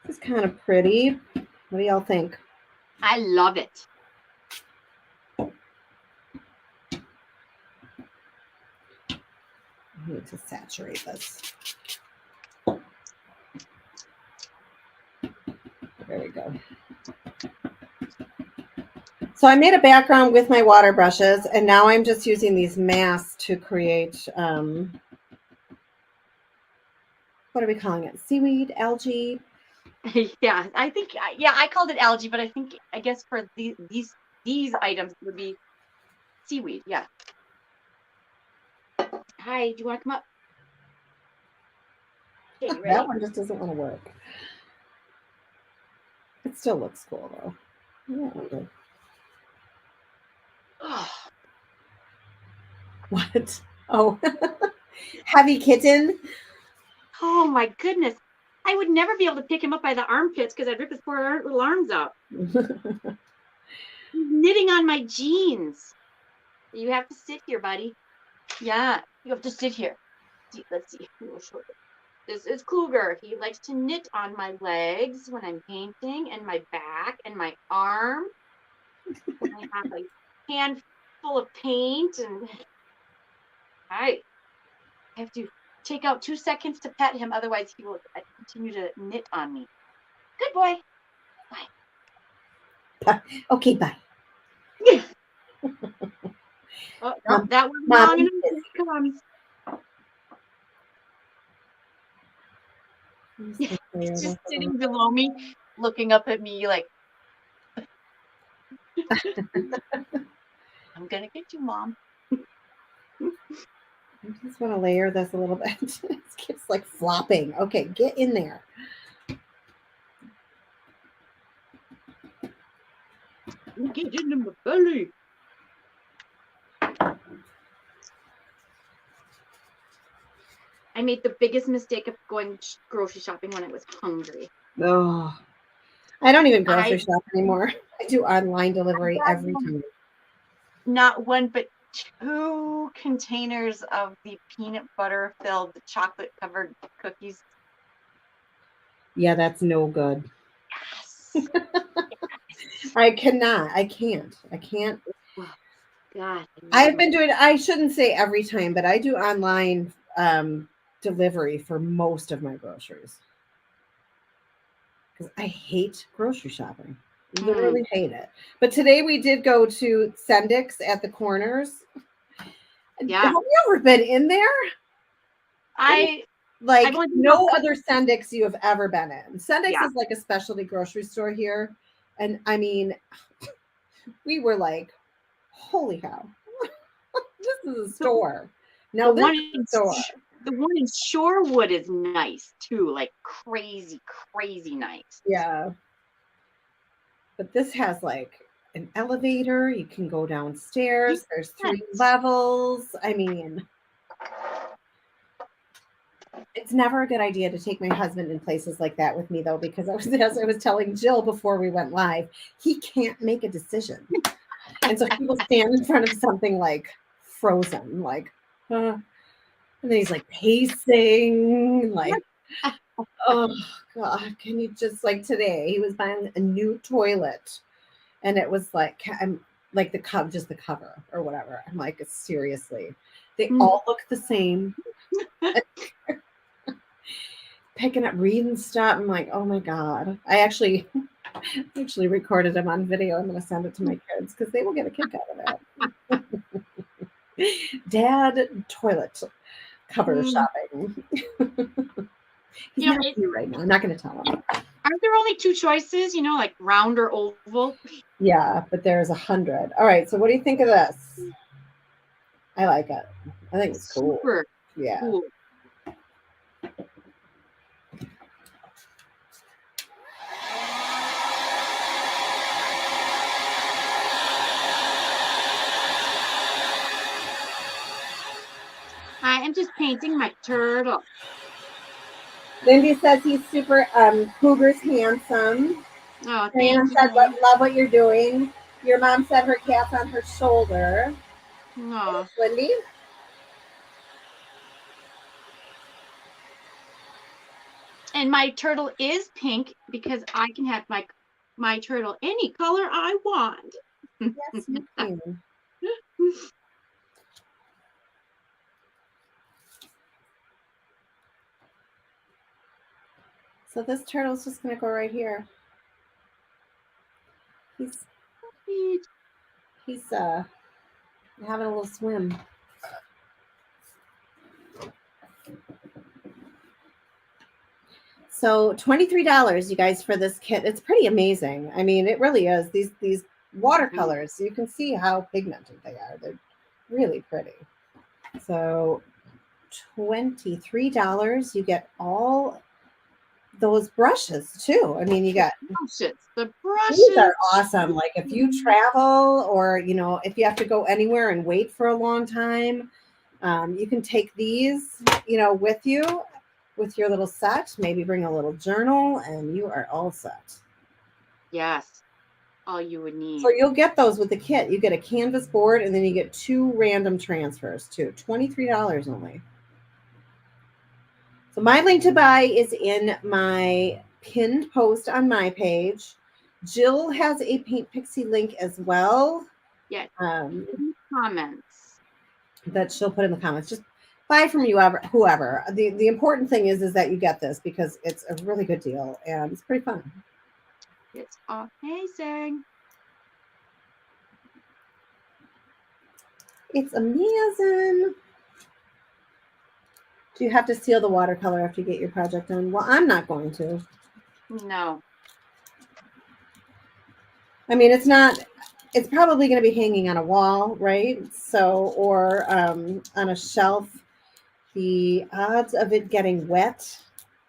S1: This is kind of pretty. What do y'all think?
S2: I love it.
S1: I need to saturate this. There we go. So I made a background with my water brushes, and now I'm just using these masks to create, what are we calling it? Seaweed, algae?
S2: Yeah, I called it algae, but I guess for these items would be seaweed. Yeah. Hi, do you want to come up? Okay, you ready?
S1: That one just doesn't want to work. It still looks cool though. Yeah.
S2: Oh.
S1: What? Oh, heavy kitten.
S2: Oh my goodness. I would never be able to pick him up by the armpits because I'd rip his poor little arms out. He's knitting on my jeans. You have to sit here, buddy. Yeah, you have to sit here. Let's see. This is Cougar. He likes to knit on my legs when I'm painting, and my back and my arm. I have a hand full of paint, and I have to take out 2 seconds to pet him, otherwise he will continue to knit on me. Good boy.
S1: Bye. Okay, bye.
S2: Oh, no, that was long enough. Here he comes.
S1: I'm just
S2: He's
S1: gonna layer
S2: just
S1: this a little
S2: sitting below me, looking up at me like, I'm gonna get you, Mom.
S1: I just want to layer this a little bit. It keeps like flopping. Okay, get in there.
S2: Get into my belly. I made the biggest mistake of going grocery shopping when I was hungry.
S1: Oh, I don't even grocery
S2: I
S1: shop anymore. I do online delivery
S2: got
S1: every time.
S2: not one but two containers of the peanut butter filled chocolate covered cookies.
S1: Yeah, that's no good.
S2: Yes.
S1: I cannot. I can't. I can't.
S2: Oh, God.
S1: I've been doing, I shouldn't say every time, but I do online delivery for most of my groceries because I hate grocery shopping. Literally hate it. But today we did go to Sendix at the corners. Have
S2: Yeah.
S1: you ever been in there?
S2: I've
S1: Like
S2: only been
S1: no other Sendix you have ever been in. Sendix
S2: Yeah.
S1: is like a specialty grocery store here. And I mean, we were like, holy cow, this is a store.
S2: the
S1: Now this
S2: one
S1: is
S2: in
S1: a store.
S2: the one in Shorewood is nice too, like crazy, crazy nice.
S1: Yeah. But this has like an elevator. You can go downstairs. There's 3
S2: Yes.
S1: levels. I mean, it's never a good idea to take my husband in places like that with me though, because as I was telling Jill before we went live, he can't make a decision. And so he will stand in front of something like frozen, like, and then he's like pacing, like, oh God, can you just like today? He was buying a new toilet, and it was like I'm like just the cover or whatever. I'm like, seriously, they all look the same. Picking up reading stuff. I'm like, oh my God. I actually recorded them on video. I'm gonna send it to my kids because they will get a kick out of that. Dad toilet cover shopping. He's not here right now. I'm not gonna tell him.
S2: Aren't there only 2 choices, like round or oval?
S1: Yeah, but there's 100. All right, so what do you think of this? I like it. I think it's cool.
S2: Super
S1: Yeah.
S2: cool. I am just painting my turtle.
S1: Lindy says he's super Cougar's handsome.
S2: Oh,
S1: Diana
S2: thank you.
S1: said, love what you're doing. Your mom said her cat's on her shoulder.
S2: Oh.
S1: Lindy?
S2: And my turtle is pink because I can have my turtle any color I want.
S1: Yes, you can. So this turtle's just going to go right here. He's having a little swim. So $23, you guys, for this kit. It's pretty amazing. I mean, it really is. These watercolors, you can see how pigmented they are. They're really pretty. So $23, you get all those brushes too. I mean, you got
S2: brushes. The brushes.
S1: These are awesome. Like if you travel or, if you have to go anywhere and wait for a long time, you can take these, with you with your little set, maybe bring a little journal and you are all set.
S2: Yes. All you would need.
S1: So you'll get those with the kit. You get a canvas board and then you get 2 random transfers too. $23 only. So my link to buy is in my pinned post on my page. Jill has a Paint Pixie link as well.
S2: Yes. Comments.
S1: That she'll put in the comments. Just buy from whoever. The important thing is that you get this because it's a really good deal and it's pretty fun.
S2: It's amazing.
S1: It's amazing. Do you have to seal the watercolor after you get your project done? Well, I'm not going to.
S2: No.
S1: I mean, it's probably going to be hanging on a wall, right? So, or on a shelf. The odds of it getting wet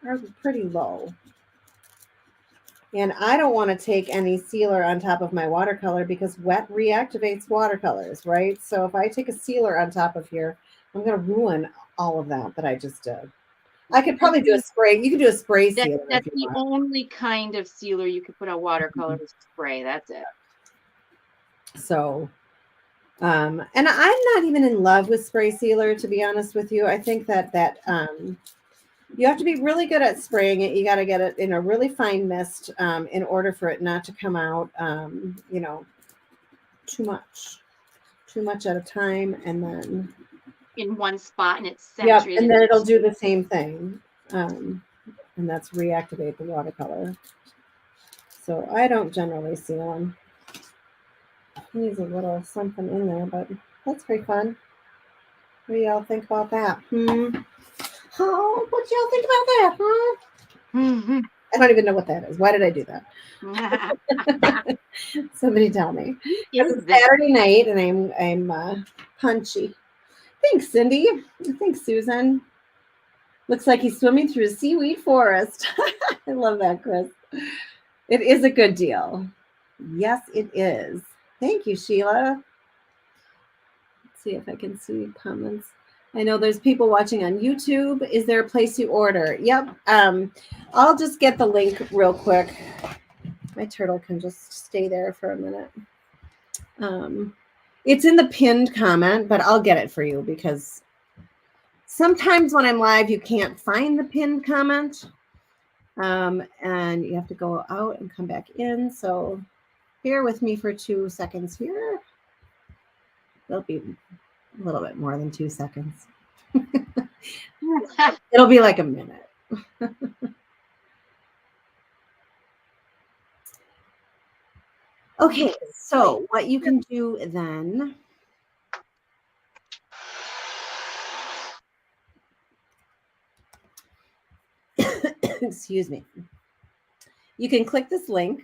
S1: are pretty low. And I don't want to take any sealer on top of my watercolor because wet reactivates watercolors, right? So if I take a sealer on top of here, I'm going to ruin all of that I just did. I could probably do a spray. You can do a spray sealer
S2: That's
S1: if you
S2: the
S1: want.
S2: only kind of sealer you could put on watercolor is spray. That's it.
S1: So, and I'm not even in love with spray sealer, to be honest with you. I think that you have to be really good at spraying it. You got to get it in a really fine mist in order for it not to come out, too much at a time, and then
S2: in one spot, and it's
S1: yep,
S2: saturated.
S1: and then it'll do the same thing, and that's reactivate the watercolor. So I don't generally seal them. Needs a little something in there, but that's pretty fun. What do y'all think about that? Oh, what y'all think about that, huh?
S2: Mm-hmm.
S1: I don't even know what that is. Why did I do that? Somebody tell me. It's Saturday night, and I'm punchy. Thanks, Cindy. Thanks, Susan. Looks like he's swimming through a seaweed forest. I love that, Chris. It is a good deal. Yes, it is. Thank you, Sheila. Let's see if I can see comments. I know there's people watching on YouTube. Is there a place you order? Yep. I'll just get the link real quick. My turtle can just stay there for a minute. It's in the pinned comment, but I'll get it for you because sometimes when I'm live, you can't find the pinned comment. And you have to go out and come back in. So bear with me for 2 seconds here. It'll be a little bit more than 2 seconds. It'll be like a minute. Okay, so what you can do then. Excuse me. You can click this link.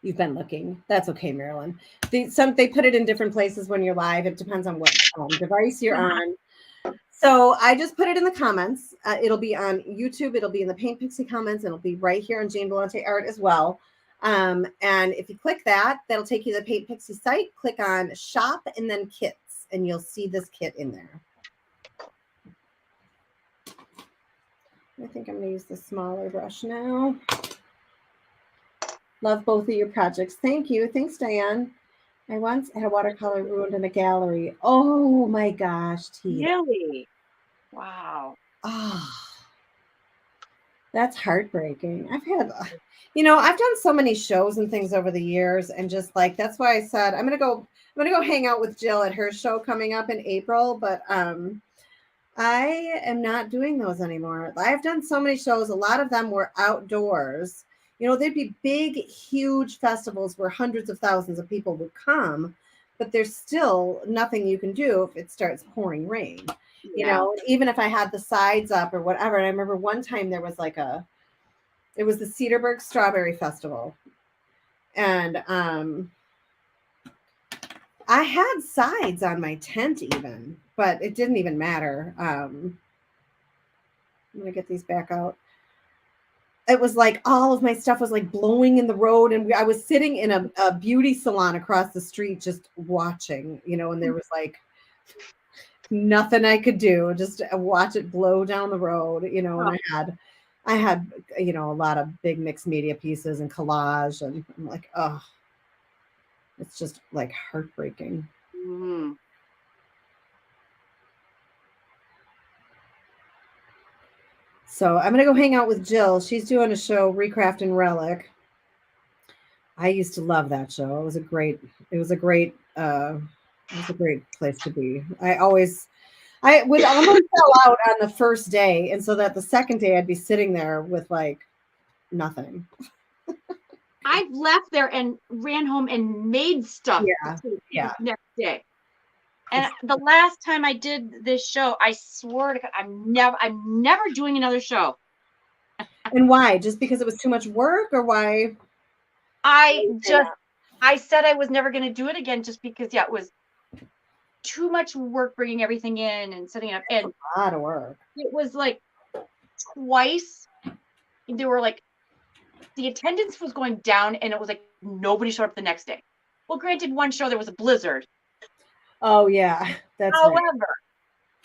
S1: You've been looking. That's okay, Marilyn. They put it in different places when you're live. It depends on what device you're on. So I just put it in the comments. It'll be on YouTube. It'll be in the Paint Pixie comments. It'll be right here on Jane Bellante Art as well. And if you click that, that'll take you to the Paint Pixie site. Click on Shop and then Kits, and you'll see this kit in there. I think I'm going to use the smaller brush now. Love both of your projects. Thank you. Thanks, Diane. I once had a watercolor ruined in a gallery. Oh my gosh, Tia.
S2: Really? Wow.
S1: Oh, that's heartbreaking. I've done so many shows and things over the years, and just like that's why I said I'm gonna go hang out with Jill at her show coming up in April, but I am not doing those anymore. I've done so many shows. A lot of them were outdoors. There'd be big, huge festivals where hundreds of thousands of people would come, but there's still nothing you can do if it starts pouring rain.
S2: Yeah.
S1: Even if I had the sides up or whatever. And I remember one time there was it was the Cedarburg Strawberry Festival. And I had sides on my tent even, but it didn't even matter. I'm going to get these back out. It was like all of my stuff was like blowing in the road. And I was sitting in a beauty salon across the street just watching, and there was like nothing I could do, just watch it blow down the road, and I had, a lot of big mixed media pieces and collage, and I'm like, oh, it's just like heartbreaking.
S2: Mm-hmm.
S1: So I'm going to go hang out with Jill. She's doing a show, Recraft and Relic. I used to love that show. It was a great place to be. I would almost sell out on the first day. And so that the second day I'd be sitting there with like nothing.
S2: I've left there and ran home and made stuff
S1: Yeah.
S2: the next day. And the last time I did this show, I swore to God, I'm never doing another show.
S1: And why? Just because it was too much work, or why?
S2: I said I was never going to do it again, just because, it was too much work bringing everything in and setting it up. And
S1: A lot of work.
S2: it was like twice. There were like, the attendance was going down, and it was like nobody showed up the next day. Well, granted, one show there was a blizzard.
S1: Oh yeah, that's right.
S2: However,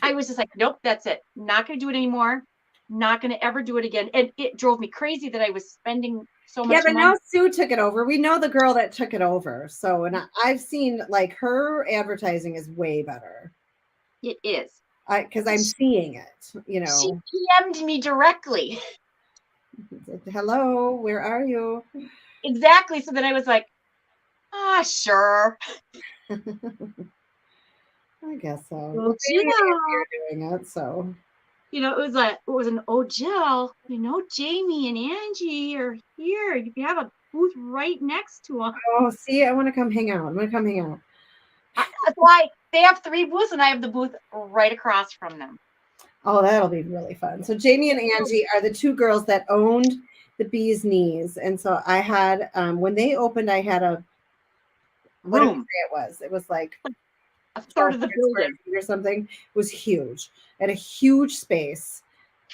S2: I was just like, nope, that's it. Not going to do it anymore. Not going to ever do it again. And it drove me crazy that I was spending so much
S1: but
S2: money.
S1: now Sue took it over. We know the girl that took it over. So, and I've seen like her advertising is way better.
S2: It is.
S1: Because I'm seeing it, you know.
S2: She PM'd me directly.
S1: Hello, where are you?
S2: Exactly. So then I was like, sure.
S1: I guess so.
S2: Well,
S1: You're doing it, so.
S2: It was an Jill, Jamie and Angie are here. You can have a booth right next to them.
S1: Oh, see, I want to come hang out.
S2: That's why they have 3 booths, and I have the booth right across from them.
S1: Oh, that'll be really fun. So Jamie and Angie are the 2 girls that owned the Bee's Knees. And so I had, when they opened, I had a room. It was like
S2: a third of the building
S1: or something. It was huge. At a huge space.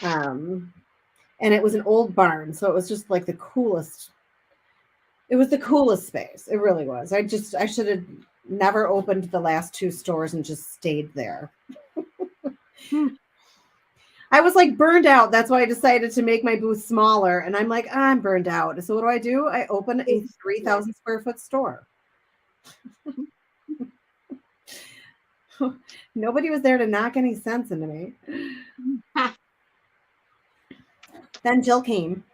S1: And it was an old barn. So it was just like the coolest. It was the coolest space. It really was. I should have never opened the last 2 stores and just stayed there. I was like burned out. That's why I decided to make my booth smaller. And I'm like, I'm burned out. So what do? I open a 3,000 square foot store. Nobody was there to knock any sense into me. Then Jill came.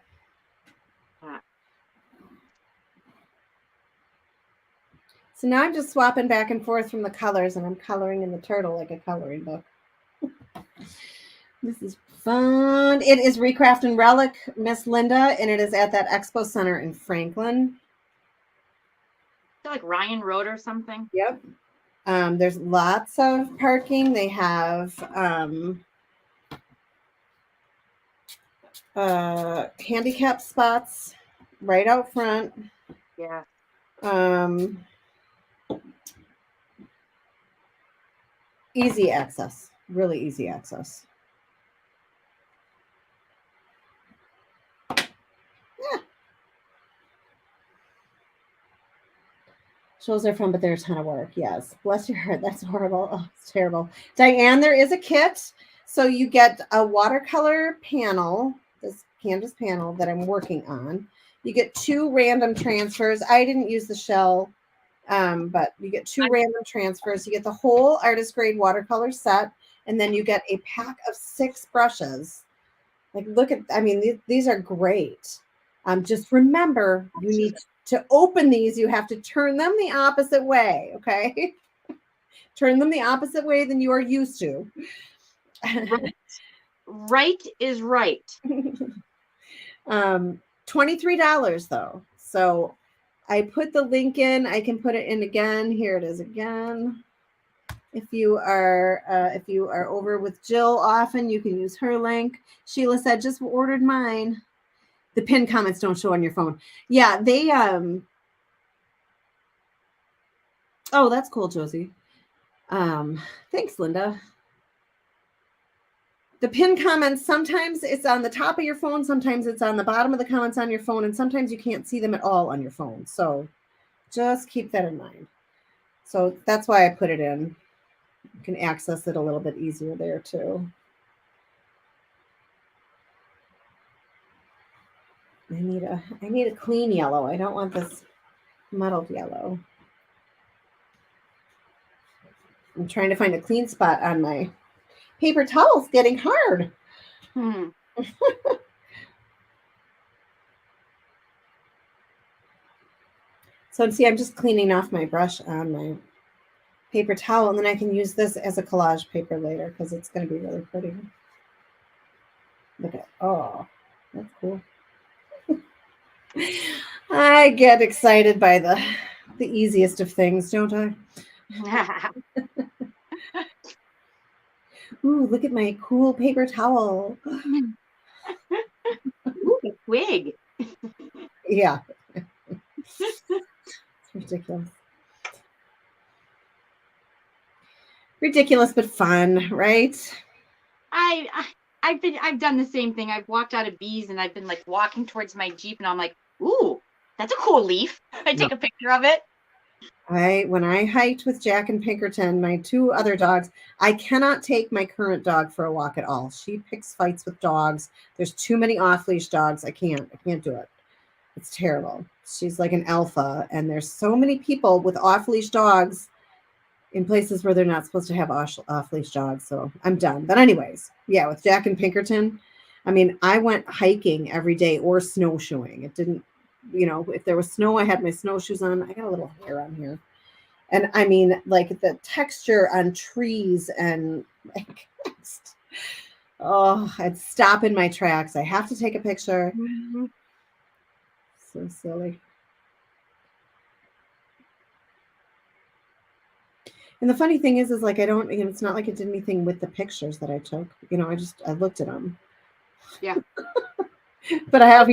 S1: So now I'm just swapping back and forth from the colors, and I'm coloring in the turtle like a coloring book. This is fun. It is Recraft and Relic, Miss Linda, and it is at that Expo Center in Franklin.
S2: Like Ryan Road or something.
S1: Yep. There's lots of parking. They have handicap spots right out front.
S2: Yeah.
S1: Easy access. Really easy access. Shows are fun, but they're a ton of work. Yes. Bless your heart. That's horrible. Oh, it's terrible. Diane, there is a kit. So you get a watercolor panel, this canvas panel that I'm working on. You get 2 random transfers. I didn't use the shell, but you get 2 random transfers. You get the whole artist grade watercolor set, and then you get a pack of 6 brushes. Like, look at, these are great. Just remember, you need to open these, you have to turn them the opposite way, okay? Turn them the opposite way than you are used to.
S2: Right is right.
S1: $23 though. So I put the link in. I can put it in again. Here it is again. If you are over with Jill often, you can use her link. Sheila said, just ordered mine. The pinned comments don't show on your phone. Yeah, they oh, that's cool, Josie. Thanks, Linda. The pinned comments, sometimes it's on the top of your phone, sometimes it's on the bottom of the comments on your phone, and sometimes you can't see them at all on your phone. So just keep that in mind. So that's why I put it in. You can access it a little bit easier there too. I need a clean yellow. I don't want this muddled yellow. I'm trying to find a clean spot on my paper towel's getting hard. So see, I'm just cleaning off my brush on my paper towel, and then I can use this as a collage paper later because it's going to be really pretty. Look at, oh, that's cool. I get excited by the easiest of things, don't I? Ooh, look at my cool paper towel.
S2: Ooh, a twig.
S1: Yeah, it's ridiculous. Ridiculous but fun, right?
S2: I've done the same thing. I've walked out of bees and I've been like walking towards my Jeep and I'm like, ooh, that's a cool leaf. I
S1: No.
S2: take a picture of it.
S1: When I hiked with Jack and Pinkerton, my two other dogs, I cannot take my current dog for a walk at all. She picks fights with dogs. There's too many off leash dogs. I can't do it. It's terrible. She's like an alpha, and there's so many people with off leash dogs in places where they're not supposed to have off leash dogs. So I'm done. But anyways, yeah, with Jack and Pinkerton, I mean, I went hiking every day or snowshoeing. It didn't, if there was snow, I had my snowshoes on. I got a little hair on here. And I mean, like the texture on trees and like, oh, I'd stop in my tracks. I have to take a picture.
S2: Mm-hmm.
S1: So silly. And the funny thing is like I don't, it's not like it did anything with the pictures that I took. I looked at them.
S2: Yeah.
S1: But I have,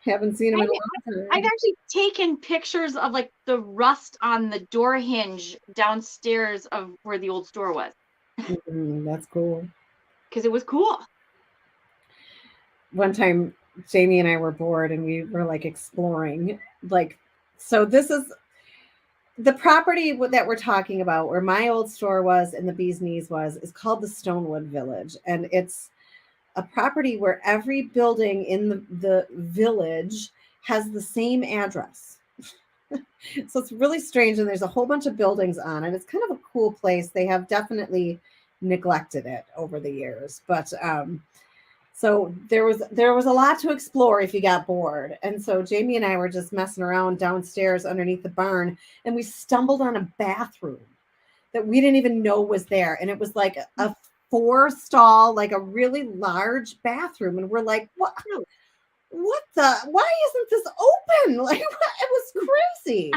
S1: haven't seen them in a long time.
S2: I've actually taken pictures of like the rust on the door hinge downstairs of where the old store was.
S1: That's cool.
S2: Because it was cool.
S1: One time, Jamie and I were bored and we were like exploring. Like, so this is the property that we're talking about where my old store was and the bee's knees is called the Stonewood Village. And it's a property where every building in the village has the same address. So it's really strange. And there's a whole bunch of buildings on it. It's kind of a cool place. They have definitely neglected it over the years. But so there was a lot to explore if you got bored. And so Jamie and I were just messing around downstairs underneath the barn, and we stumbled on a bathroom that we didn't even know was there. And it was like a 4-stall, like a really large bathroom. And we're like, what why isn't this open? Like, it was crazy.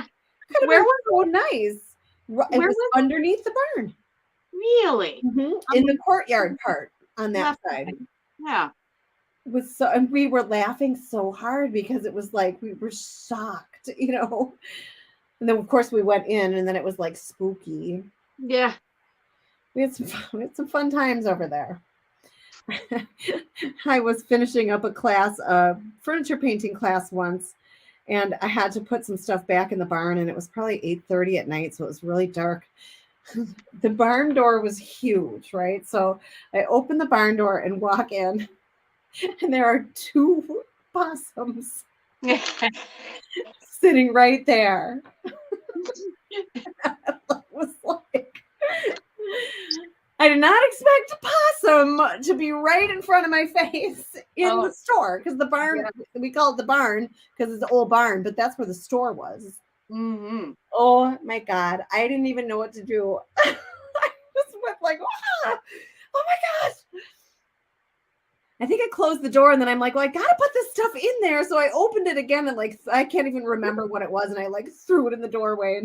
S2: Where was
S1: so nice? It was underneath the barn.
S2: Really?
S1: In the courtyard part on that side.
S2: Yeah.
S1: It was so, and we were laughing so hard because it was like we were shocked, And then of course we went in, and then it was like spooky.
S2: Yeah.
S1: We had some fun times over there. I was finishing up a class, furniture painting class once, and I had to put some stuff back in the barn, and it was probably 8:30 at night, so it was really dark. The barn door was huge, right? So I open the barn door and walk in, and there are 2 possums sitting right there. I was like, I did not expect a possum to be right in front of my face in the store, because the barn, we call it the barn because it's an old barn, but that's where the store was.
S2: Mm-hmm.
S1: Oh my God. I didn't even know what to do. I just went like, oh my gosh. I think I closed the door, and then I'm like, well, I got to put this stuff in there. So I opened it again, and like, I can't even remember what it was. And I like threw it in the doorway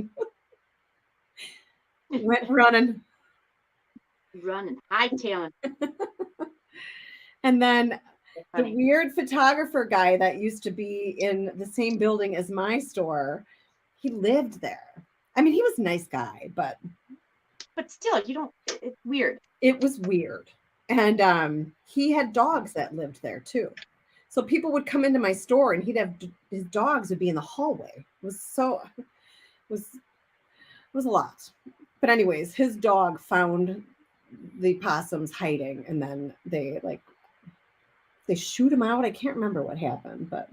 S1: and went running.
S2: Hightailing.
S1: And then the weird photographer guy that used to be in the same building as my store, he lived there. I mean, he was a nice guy, but
S2: still, it's weird.
S1: It was weird. And he had dogs that lived there too. So people would come into my store, and he'd have his dogs would be in the hallway. It was a lot. But anyways, his dog found the possums hiding, and then they shoot him out. I can't remember what happened, but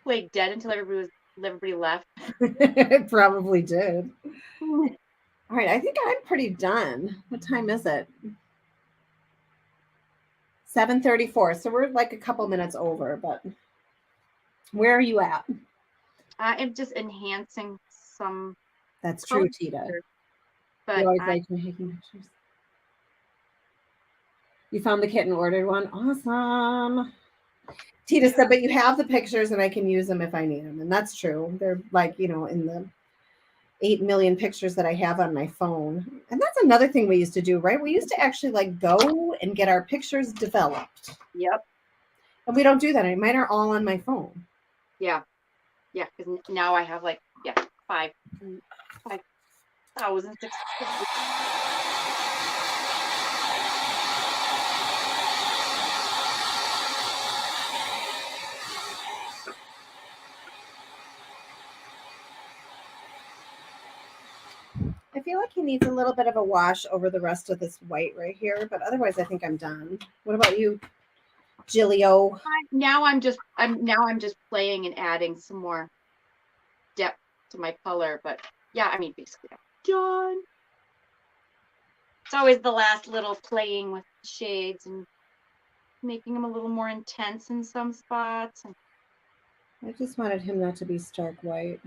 S2: Played dead until everybody left.
S1: It probably did. All right, I think I'm pretty done. What time is it? 7:34. So we're like a couple minutes over, but where are you at?
S2: I'm just enhancing some.
S1: That's true, Tita.
S2: But
S1: you always like making pictures. You found the kitten, ordered one. Awesome. Tita said, but you have the pictures and I can use them if I need them. And that's true. They're like, in 8 million pictures that I have on my phone. And that's another thing we used to do, right? We used to actually like go and get our pictures developed.
S2: Yep.
S1: And we don't do that anymore. Mine are all on my phone.
S2: Yeah. Yeah. Because now I have like, 5,600.
S1: I feel like he needs a little bit of a wash over the rest of this white right here, but otherwise I think I'm done. What about you, Gilio?
S2: Now I'm just playing and adding some more depth to my color, but yeah, I mean basically I'm done. It's always the last little playing with shades and making them a little more intense in some spots. And
S1: I just wanted him not to be stark white.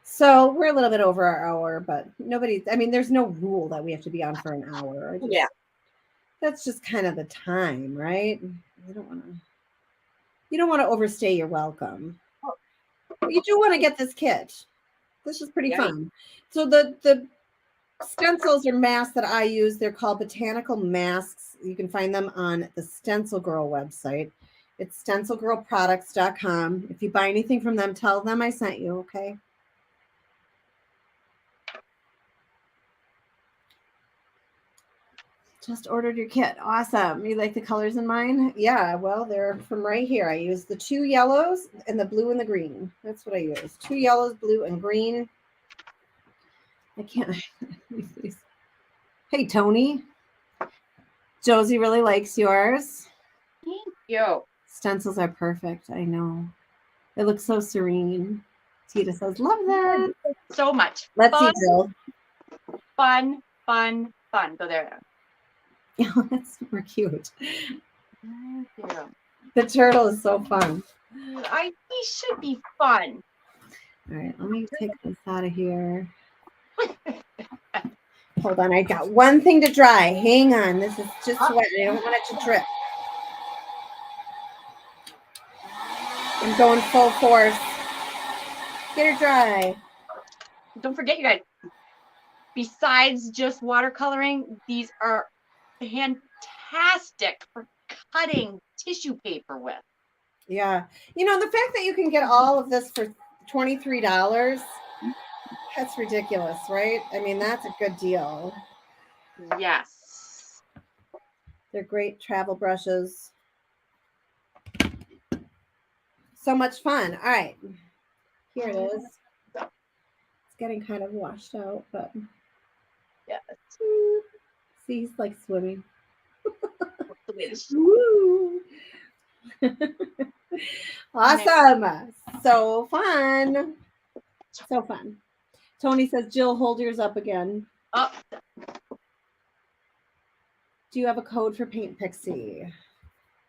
S1: So we're a little bit over our hour, but there's no rule that we have to be on for an hour.
S2: yeah,
S1: That's just kind of the time, right? You don't want to overstay your welcome. But you do want to get this kit. This is pretty
S2: yeah,
S1: fun. So the stencils or masks that I use, they're called botanical masks. You can find them on the Stencil Girl website. It's stencilgirlproducts.com. If you buy anything from them, tell them I sent you, okay? Just ordered your kit. Awesome. You like the colors in mine? Yeah, well, they're from right here. I use the 2 yellows and the blue and the green. That's what I use. 2 yellows, blue, and green. I can't. Hey, Tony. Josie really likes yours.
S2: thank you.
S1: Stencils are perfect. I know. It looks so serene. Tita says, love that.
S2: So much.
S1: Let's see, Jill.
S2: Fun. Go there.
S1: Oh, that's super cute.
S2: Thank you.
S1: The turtle is so fun.
S2: He should be fun.
S1: All right, let me take this out of here. Hold on, I got one thing to dry. Hang on, this is just wet. I don't want it to drip. I'm going full force. Get her dry.
S2: Don't forget, you guys, besides just watercoloring, these are fantastic for cutting tissue paper with.
S1: Yeah. You know, the fact that you can get all of this for $23, that's ridiculous, right? I mean, that's a good deal.
S2: Yes.
S1: They're great travel brushes. So much fun. All right. Here it is. It's getting kind of washed out, but
S2: yes.
S1: See, he's like swimming.
S2: Woo.
S1: Awesome. So fun. So fun. Tony says, Jill, hold yours up again.
S2: Oh.
S1: Do you have a code for Paint Pixie?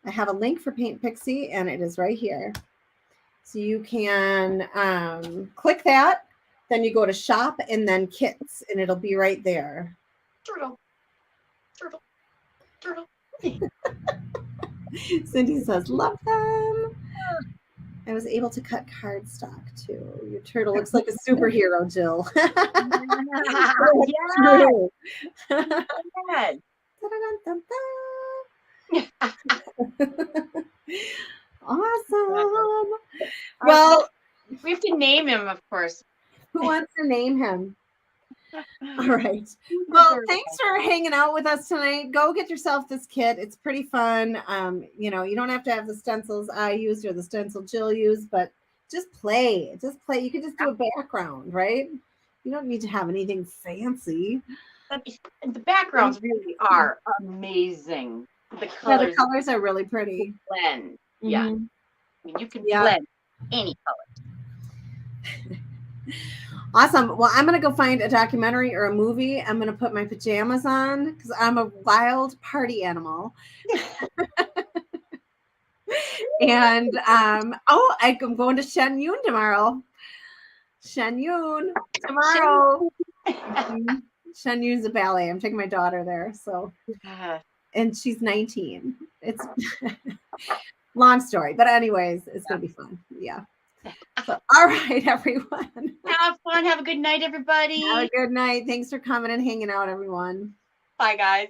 S1: I have a link for Paint Pixie, and it is right here. So you can click that, then you go to shop and then kits, and it'll be right there.
S2: Turtle.
S1: Cindy says, love them. I was able to cut cardstock too. Your turtle looks like a superhero, Jill. Awesome. Well,
S2: we have to name him, of course.
S1: Who wants to name him? All right. Well, thanks for hanging out with us tonight. Go get yourself this kit. It's pretty fun. You know, you don't have to have the stencils I used or the stencil Jill used, but just play. Just play. You can just do a background, right? You don't need to have anything fancy.
S2: The backgrounds really are amazing.
S1: The colors are really pretty.
S2: Blend. Mm-hmm. Yeah. I mean, you can blend any color.
S1: Awesome. Well, I'm going to go find a documentary or a movie. I'm going to put my pajamas on because I'm a wild party animal. And, I'm going to Shenyun tomorrow. Shenyun tomorrow. Shenyu's a ballet. I'm taking my daughter there. So, and she's 19. It's long story, but anyways, it's gonna be fun. Yeah. So, all right, everyone.
S2: Have fun. Have a good night, everybody.
S1: Have a good night. Thanks for coming and hanging out, everyone.
S2: Bye, guys.